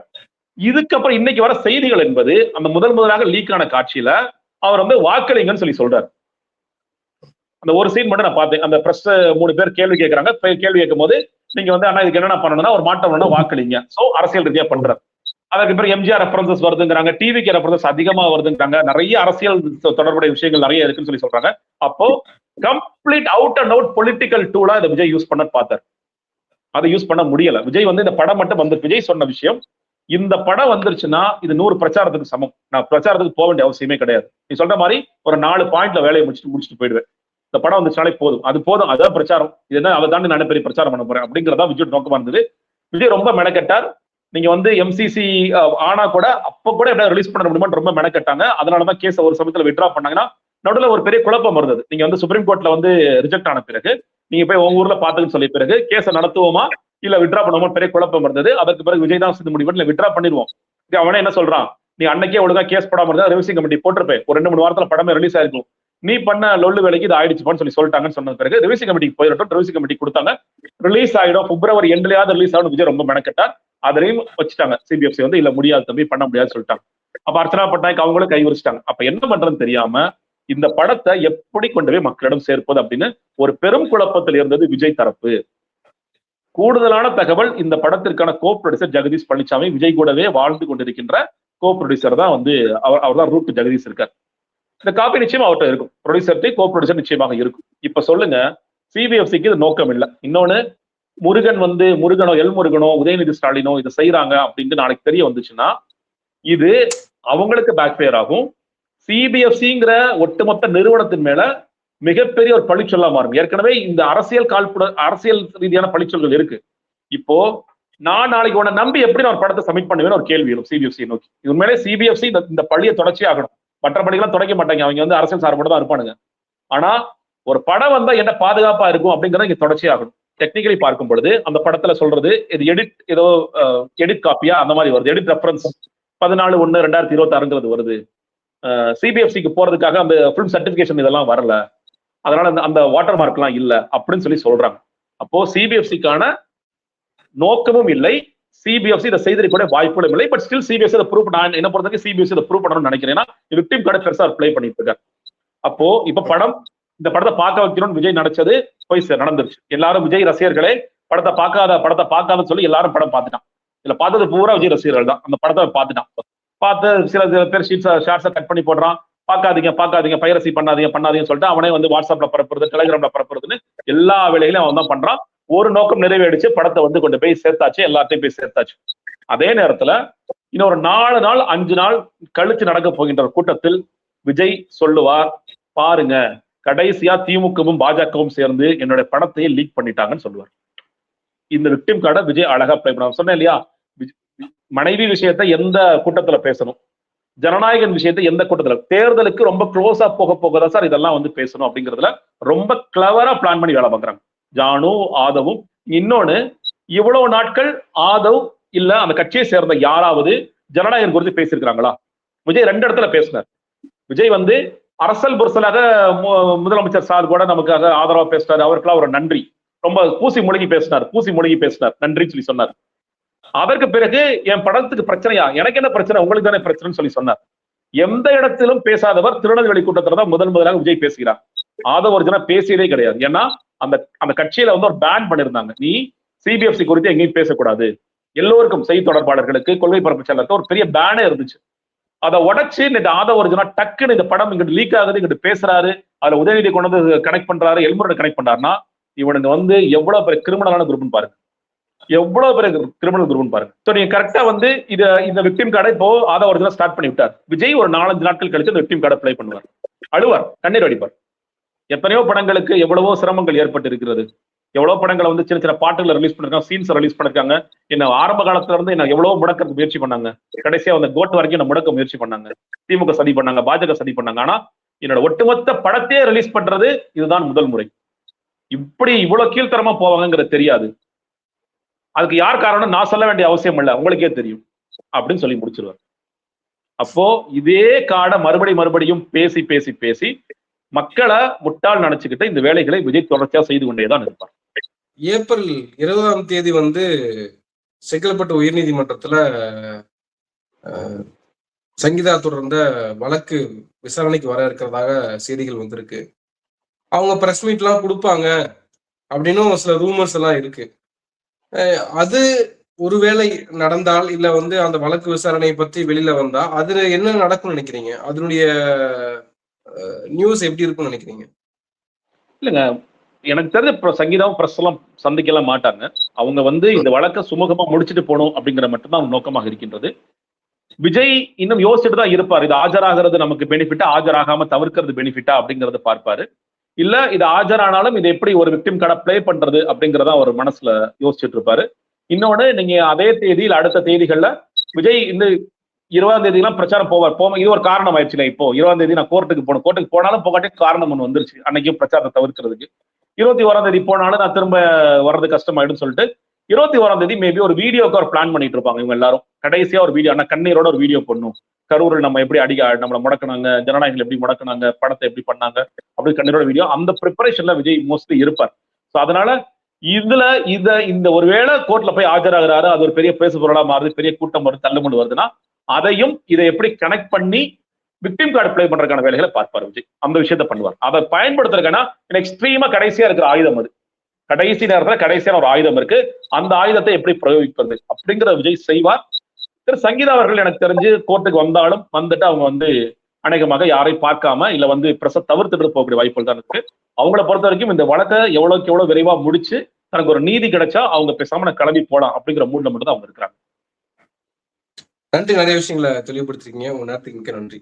இதுக்கப்புறம் இன்னைக்கு வர செய்திகள் என்பது அந்த முதலாக லீக் ஆன காட்சியில அவர் வந்து வாக்களிங்கன்னு சொல்லி சொல்றாரு. அந்த ஒரு சீன் மட்டும் நான் பார்த்தேன். அந்த பிரஸ் 3 பேர் கேள்வி கேட்கறாங்க. கேள்வி கேட்கும் போது நீங்க வந்து ஆனா இதுக்கு என்ன பண்ணணும்னா ஒரு மாற்றம் வேணும் வாக்களிங்க. சோ அரசியல் ரீதியா பண்றாரு. அதுக்கு பிறகு எம்ஜிஆர் ரெஃபரன்சஸ் வருதுங்கிறாங்க, டிவிக்கு ரெஃபரன்சஸ் அதிகமா வருதுங்கிறாங்க, நிறைய அரசியல் தொடர்புடைய விஷயங்கள் நிறைய இருக்குன்னு சொல்லி சொல்றாங்க. அப்போ complete out and out political டூலா இதை விஜய் யூஸ் பண்ண பார்த்தார். அதை யூஸ் பண்ண முடியல. விஜய் வந்து இந்த படம் மட்டும் வந்து விஜய் சொன்ன விஷயம் இந்த படம் வந்துருச்சுன்னா இது 100 பிரச்சாரத்துக்கு சமம். நான் பிரச்சாரத்துக்கு போக வேண்டிய அவசியமே கிடையாது. நீ சொல்ற மாதிரி ஒரு 4 பாயிண்ட்ல வேலையை முடிச்சுட்டு போயிடுவேன். இந்த படம் வந்துச்சுனாலே போதும், அது போதும், அதான் பிரச்சாரம். இது என்ன அதை தாண்டி நான் பெரிய பிரச்சாரம் பண்ண போறேன் அப்படிங்கிறதா விஜய் நோக்கமா இருந்தது. விஜய் ரொம்ப மெனக்கெட்டார். நீங்க வந்து எம்சிசி ஆனா கூட அப்ப கூட எப்படி ரிலீஸ் பண்ண முடியுமான்னு ரொம்ப மெனக்கெட்டாங்க. அதனாலதான் கேஸை ஒரு சமயத்துல விட்ரா பண்ணாங்கன்னா நடுவில் ஒரு பெரிய குழப்பம் இருந்தது. நீங்க வந்து சுப்ரீம் கோர்ட்ல வந்து ரிஜெக்ட் ஆன பிறகு நீங்க போய் உங்க ஊர்ல பாத்துன்னு சொல்லிய பிறகு கேஸை நடத்துவோமா இல்ல விட்ரா பண்ணுவோமா பெரிய குழப்பம் இருந்தது. அதற்கு பிறகு விஜய் தான் முடிவு பண்ணி விட்ரா பண்ணிடுவோம். அவனே என்ன சொல்றான், நீ அன்னைக்கே ஒழுங்கா கேஸ் போடாம இருந்தா ரிவிசி கமிட்டி போட்டிருப்பேன், ஒரு 2-3 வாரத்துல படமே ரிலீஸ் ஆயிருக்கும், நீ பண்ண லொல்லு வேலைக்கு இது ஆயிடுச்சுப்பான்னு சொல்லிட்டாங்கன்னு சொன்ன பிறகு ரிவிசி கமிட்டிக்கு போயிடட்டும். ரிவிசி கமிட்டி கொடுத்தாங்க, ரிலீஸ் ஆயிடும், பிப்ரவரி எண்ட்லயாவது ரிலீஸ் ஆகும். விஜய் ரொம்ப மெனக்கெட்டார். அதையும் வச்சுட்டாங்க. சிபிஎஃப்சி வந்து இல்ல முடியாது தம்பி பண்ண முடியாதுன்னு சொல்லிட்டாங்க. அப்ப அர்ச்சனா பட்நாயக் அவங்களும் கை வரிச்சிட்டாங்க. அப்ப என்ன பண்றதுன்னு தெரியாம இந்த படத்தை எப்படி கொண்டு போய் மக்களிடம் சேர்ப்பது அப்படின்னு ஒரு பெரும் குழப்பத்தில் இருந்தது விஜய் தரப்பு. கூடுதலான தகவல், இந்த படத்திற்கான கோ ப்ரொடியூசர் ஜெகதீஷ் பழனிசாமி, விஜய் கூடவே வாழ்ந்து கொண்டிருக்கின்ற கோ ப்ரொடியூசர் தான் வந்து அவர் தான் ரூட் ஜெகதீஷ் இருக்கார். இந்த காப்பி நிச்சயமா அவர்கிட்ட இருக்கும், ப்ரொடியூசர் கோ ப்ரொடியூசர் நிச்சயமாக இருக்கும். இப்ப சொல்லுங்க, சிபிஎஃப்சிக்கு இது நோக்கம் இல்லை. இன்னொன்னு, முருகனோ எல் முருகனோ உதயநிதி ஸ்டாலினோ இதை செய்யறாங்க அப்படின்னு நாளைக்கு தெரிய வந்துச்சுன்னா இது அவங்களுக்கு பேக்ஃபயர் ஆகும். சிபிஎஃப்சிங்கிற ஒட்டுமொத்த நிறுவனத்தின் மேல மிகப்பெரிய ஒரு பழிச்சொல்லா மாறும். ஏற்கனவே இந்த அரசியல் ரீதியான பழிச்சொல்கள் இருக்கு. இப்போ நான் நாளைக்கு உன்னை நம்பி எப்படி நான் ஒரு படத்தை சப்மிட் பண்ணுவேன்னு ஒரு கேள்வி வரும் சிபிஎஃப்சி நோக்கி. உண்மையிலே சிபிஎஃப்சி இந்த பழியை தொடர்ச்சி ஆகணும். மற்ற பள்ளிகளாம் துடைக்க மாட்டாங்க, அவங்க வந்து அரசியல் சார்போட தான் இருப்பானுங்க. ஆனா ஒரு படம் வந்தா என்ன பாதுகாப்பா இருக்கும் அப்படிங்கறத இங்க தொடர்ச்சி ஆகணும். டெக்னிக்கலி பார்க்கும் பொழுது அந்த படத்துல சொல்றது இது எடிட் காப்பியா அந்த மாதிரி வருது, எடிட் ரெஃபரன்ஸ் 14/1/2026 வருது. சிபிஎஃப்சிக்கு போறதுக்காக அந்த ஃபிலிம் சர்டிபிகேஷன் இதெல்லாம் வரல, அதனால அந்த வாட்டர் மார்க் எல்லாம் இல்ல அப்படின்னு சொல்றாங்க. அப்போ சிபிஎஃப்சிக்கான நோக்கமும் இல்லை, சிபிஎஃப்சி இதை செய்திருக்க வாய்ப்புகளும் இல்லை. பட் ஸ்டில் சிபிஎஃப்சி இதை ப்ரூவ், நான் என்ன பொறுத்தவரைக்கும் சிபிஎஃப்சி இதை ப்ரூவ் பண்ணணும்னு நினைக்கிறேன். விக்டிம் கார்டை பெருசா பிளே பண்ணிட்டு இருக்காரு. அப்போ இப்ப இந்த படத்தை பார்க்க வைக்கணும்னு விஜய் நினைச்சது போய் நடந்துருச்சு. எல்லாரும் விஜய் ரசிகர்களே படத்தை பார்க்காதன்னு சொல்லி எல்லாரும் படம் பார்த்துட்டான். இதுல பார்த்தது பூரா விஜய் ரசிகர்கள் தான். அந்த படத்தை பார்த்து சில பேர் ஷார்ட்ஸை கட் பண்ணி போடுறான், பார்க்காதீங்க பைரசி பண்ணாதீங்கன்னு சொல்லிட்டு அவனே வந்து வாட்ஸ்அப்ல பரப்புறது, டெலிகிராம்ல பரப்புறதுன்னு எல்லா வேலைகளையும் அவன் தான் பண்றான். ஒரு நோக்கம் நிறைவேறிச்சு, படத்தை வந்து கொண்டு போய் சேர்த்தாச்சு, எல்லாத்தையும் போய் சேர்த்தாச்சு. அதே நேரத்துல இன்னொரு 4 நாள் 5 நாள் கழிச்சு நடக்க போகின்ற கூட்டத்தில் விஜய் சொல்லுவார், பாருங்க கடைசியா திமுகவும் பாஜகவும் சேர்ந்து என்னுடைய படத்தையே லீக் பண்ணிட்டாங்கன்னு சொல்லுவார். இந்த விக்டிம் கார்டை விஜய் அழகா பிளே பண்ண சொன்னேன் இல்லையா. மனைவி விஷயத்த எந்த கூட்டத்துல பேசணும், ஜனநாயகன் விஷயத்தை எந்த கூட்டத்துல, தேர்தலுக்கு ரொம்ப க்ளோஸா போகதான் சார் இதெல்லாம் வந்து பேசணும் அப்படிங்கிறதுல ரொம்ப கிளவரா பிளான் பண்ணி வேலை பார்க்கறாங்க ஜானு ஆதவும். இன்னொன்னு, இவ்வளவு நாட்கள் ஆதவ் இல்ல அந்த கட்சியை சேர்ந்த யாராவது ஜனநாயகன் குறித்து பேசியிருக்கிறாங்களா? விஜய் 2 இடத்துல பேசினார். விஜய் வந்து அரசல் புரசலாக முதலமைச்சர் சார் கூட நமக்காக ஆதரவா பேசினார், அவருக்கெல்லாம் ஒரு நன்றி, ரொம்ப பூசி மொழிகி பேசினார், நன்றின்னு சொல்லி சொன்னார். அதற்கு பிறகு என் படத்துக்கு பிரச்சனையா, எனக்கு என்ன பிரச்சனை, உங்களுக்கு தானே பிரச்சனைன்னு சொல்லி சொன்னார். எந்த இடத்திலும் பேசாதவர் திருநெல்வேலி கூட்டத்துல தான் முதலாக விஜய் பேசுகிறார். ஆதவ் ஒரிஜினா பேசியதே கிடையாது. ஏன்னா அந்த கட்சியில வந்து ஒரு பேன் பண்ணிருந்தாங்க, நீ சிபிஎஃப்சி குறித்து எங்கேயும் பேசக்கூடாது, எல்லோருக்கும் செய்தி தொடர்பாளர்களுக்கு கொள்கை பரப்பு செயலருக்கு ஒரு பெரிய பேனே இருந்துச்சு. அதை உடைச்சு இந்த ஆதவ் ஒரிஜினா டக்குன்னு இந்த படம் இங்கிட்டு லீக் ஆகுது, இங்கிட்டு பேசுறாரு, அதுல உதயநிதி கொண்டு வந்து கனெக்ட் பண்றாரு, எல்முருகன் கனெக்ட் பண்றாருன்னா இவனுங்க வந்து எவ்வளவு பெரிய கிரிமினலான குரூப்னு பாருங்க, எவ்வளவு பெரிய கிரிமினல் குரூப்னு பாருங்க. சோ நீங்க கரெக்டா வந்து இந்த விக்டிம் கார்டை இப்போ ஆதவ் ஒரிஜினா ஸ்டார்ட் பண்ணி விட்டார். விஜய் ஒரு 4-5 நாட்கள் கழிச்சு இந்த விக்டிம் கார்டை பிளே பண்ணுவார், அழுவார், கண்ணீர் வடிப்பார். எத்தனையோ படங்களுக்கு எவ்வளவோ சிரமங்கள் ஏற்பட்டு இருக்கிறது, எவ்வளவு படங்களை வந்து சின்ன சின்ன பாட்டுகளை ரிலீஸ் பண்ணிருக்காங்க, சீன்ஸ் ரிலீஸ் பண்ணிருக்காங்க. என்ன ஆரம்ப காலத்துல இருந்து என்ன எவ்வளவு முடக்கிறதுக்கு முயற்சி பண்ணாங்க, கடைசியா அந்த கோட் வரைக்கும் என்ன முடக்க முயற்சி பண்ணாங்க, திமுக சதி பண்ணாங்க, பாஜக சதி பண்ணாங்க. ஆனா என்னோட ஒட்டுமொத்த படத்தையே ரிலீஸ் பண்றது இதுதான் முதல் முறை. இப்படி இவ்வளவு கீழ்த்தரமா போவாங்கிறது தெரியாது. அதுக்கு யார் காரணம் நான் சொல்ல வேண்டிய அவசியம் இல்லை, உங்களுக்கே தெரியும் அப்படின்னு சொல்லி முடிச்சிருவார். அப்போ இதே காடை மறுபடியும் பேசி பேசி பேசி மக்களை முட்டாள் நினைச்சுக்கிட்டு இந்த வேலைகளை விஜய் தொடர்ச்சியா செய்து கொண்டேதான் இருப்பார். ஏப்ரல் 20 வந்து செங்கல்பட்டு உயர்நீதிமன்றத்துல சங்கீதா தொடர்ந்த வழக்கு விசாரணைக்கு வர இருக்கிறதாக செய்திகள் வந்திருக்கு. அவங்க பிரஸ் மீட் எல்லாம் கொடுப்பாங்க அப்படின்னு சில ரூமர்ஸ் எல்லாம் இருக்கு. அது ஒருவேளை நடந்தால் இல்ல வந்து அந்த வழக்கு விசாரணையை பத்தி வெளியில வந்தா அதுல என்ன நடக்கும்னு நினைக்கிறீங்க? அதனுடைய நியூஸ் எப்படி இருக்கும்னு நினைக்கிறீங்க? இல்லைங்க, எனக்கு தெரிஞ்ச சங்கீதாவும் பிரஸ் எல்லாம் சந்திக்கலாம் மாட்டாங்க. அவங்க வந்து இந்த வழக்கை சுமூகமா முடிச்சுட்டு போகணும் அப்படிங்கிற மட்டும்தான் அவங்க நோக்கமாக இருக்கின்றது. விஜய் இன்னும் யோசிச்சுட்டு தான் இருப்பார், இது ஆஜராகிறது நமக்கு பெனிஃபிட்டா, ஆஜராகாம தவிர்க்கிறது பெனிஃபிட்டா அப்படிங்கறத பார்ப்பாரு. இல்ல இது ஆஜரானாலும் இதை எப்படி ஒரு விக்டிம் கார்டை பிளே பண்றது அப்படிங்கறத அவர் மனசுல யோசிச்சுட்டு இருப்பாரு. இன்னொன்னு, நீங்க அதே தேதியில் அடுத்த தேதிகள்ல விஜய் இந்த 20ஆம் தேதி எல்லாம் பிரச்சாரம் போவார். இது ஒரு காரணம் ஆயிடுச்சுல. இப்போ 20ஆம் தேதி நான் கோர்ட்டுக்கு போனாலும் போகாட்டே காரணம் ஒண்ணு வந்துருச்சு, அன்னைக்கும் பிரச்சாரத்தை தவிர்க்கிறதுக்கு. 21ஆம் தேதி போனாலும் நான் திரும்ப வர்றது கஷ்டமாயிடும் சொல்லிட்டு 21ஆம் தேதி மேபி ஒரு வீடியோக்கு ஒரு பிளான் பண்ணிட்டு இருப்பாங்க இவங்க எல்லாரும். கடைசியா ஒரு வீடியோ, ஆனா கண்ணீரோட ஒரு வீடியோ பண்ணும், கரூரில் நம்ம எப்படி நம்மளை முடக்கினாங்க, ஜனநாயகங்கள் எப்படி முடக்கினாங்க, படத்தை எப்படி பண்ணாங்க அப்படி கண்ணீரோட வீடியோ. அந்த ப்ரிப்பரேஷன்ல விஜய் மோஸ்ட்லி இருப்பார். ஸோ அதனால இந்த ஒருவேளை கோர்ட்ல போய் ஆஜராகிறாரு, அது ஒரு பெரிய பேசு பொருளா மாறுது, பெரிய கூட்டம் வருது, தள்ளுமுண்டு வருதுன்னா அதையும் இதை எப்படி கனெக்ட் பண்ணி விக்டிம் கார்டு பிளே பண்றதுக்கான வேலைகளை பார்ப்பார் விஜய். அந்த விஷயத்த பண்ணுவார். அதை பயன்படுத்துறதுக்கான எக்ஸ்ட்ரீமா கடைசியா இருக்கிற ஆயுதம் அது. கடைசி நேரத்துல கடைசியான ஒரு ஆயுதம் இருக்கு, அந்த ஆயுதத்தை எப்படி பிரயோகிப்பது அப்படிங்கிற விஜய் செய்வார். திரு சங்கீதா அவர்கள் எனக்கு தெரிஞ்சு கோர்ட்டுக்கு வந்தாலும் வந்துட்டு அவங்க வந்து அநேகமாக யாரையும் பார்க்காம இல்ல வந்து பிரச தவிர்த்துட்டு போகக்கூடிய வாய்ப்புகள் தான் இருக்கு. அவங்கள பொறுத்த வரைக்கும் இந்த வழக்கை எவ்வளவுக்கு எவ்வளவு விரைவா முடிச்சு தனக்கு ஒரு நீதி கிடைச்சா அவங்க பேசாம கிளம்பி போலாம் அப்படிங்கிற மூட்ல மட்டும் தான் அவங்க இருக்கிறாங்க. நன்றி, நிறைய விஷயங்களை தெளிவுபடுத்திருக்கீங்க. உங்க நேரத்துக்கு மிக்க நன்றி.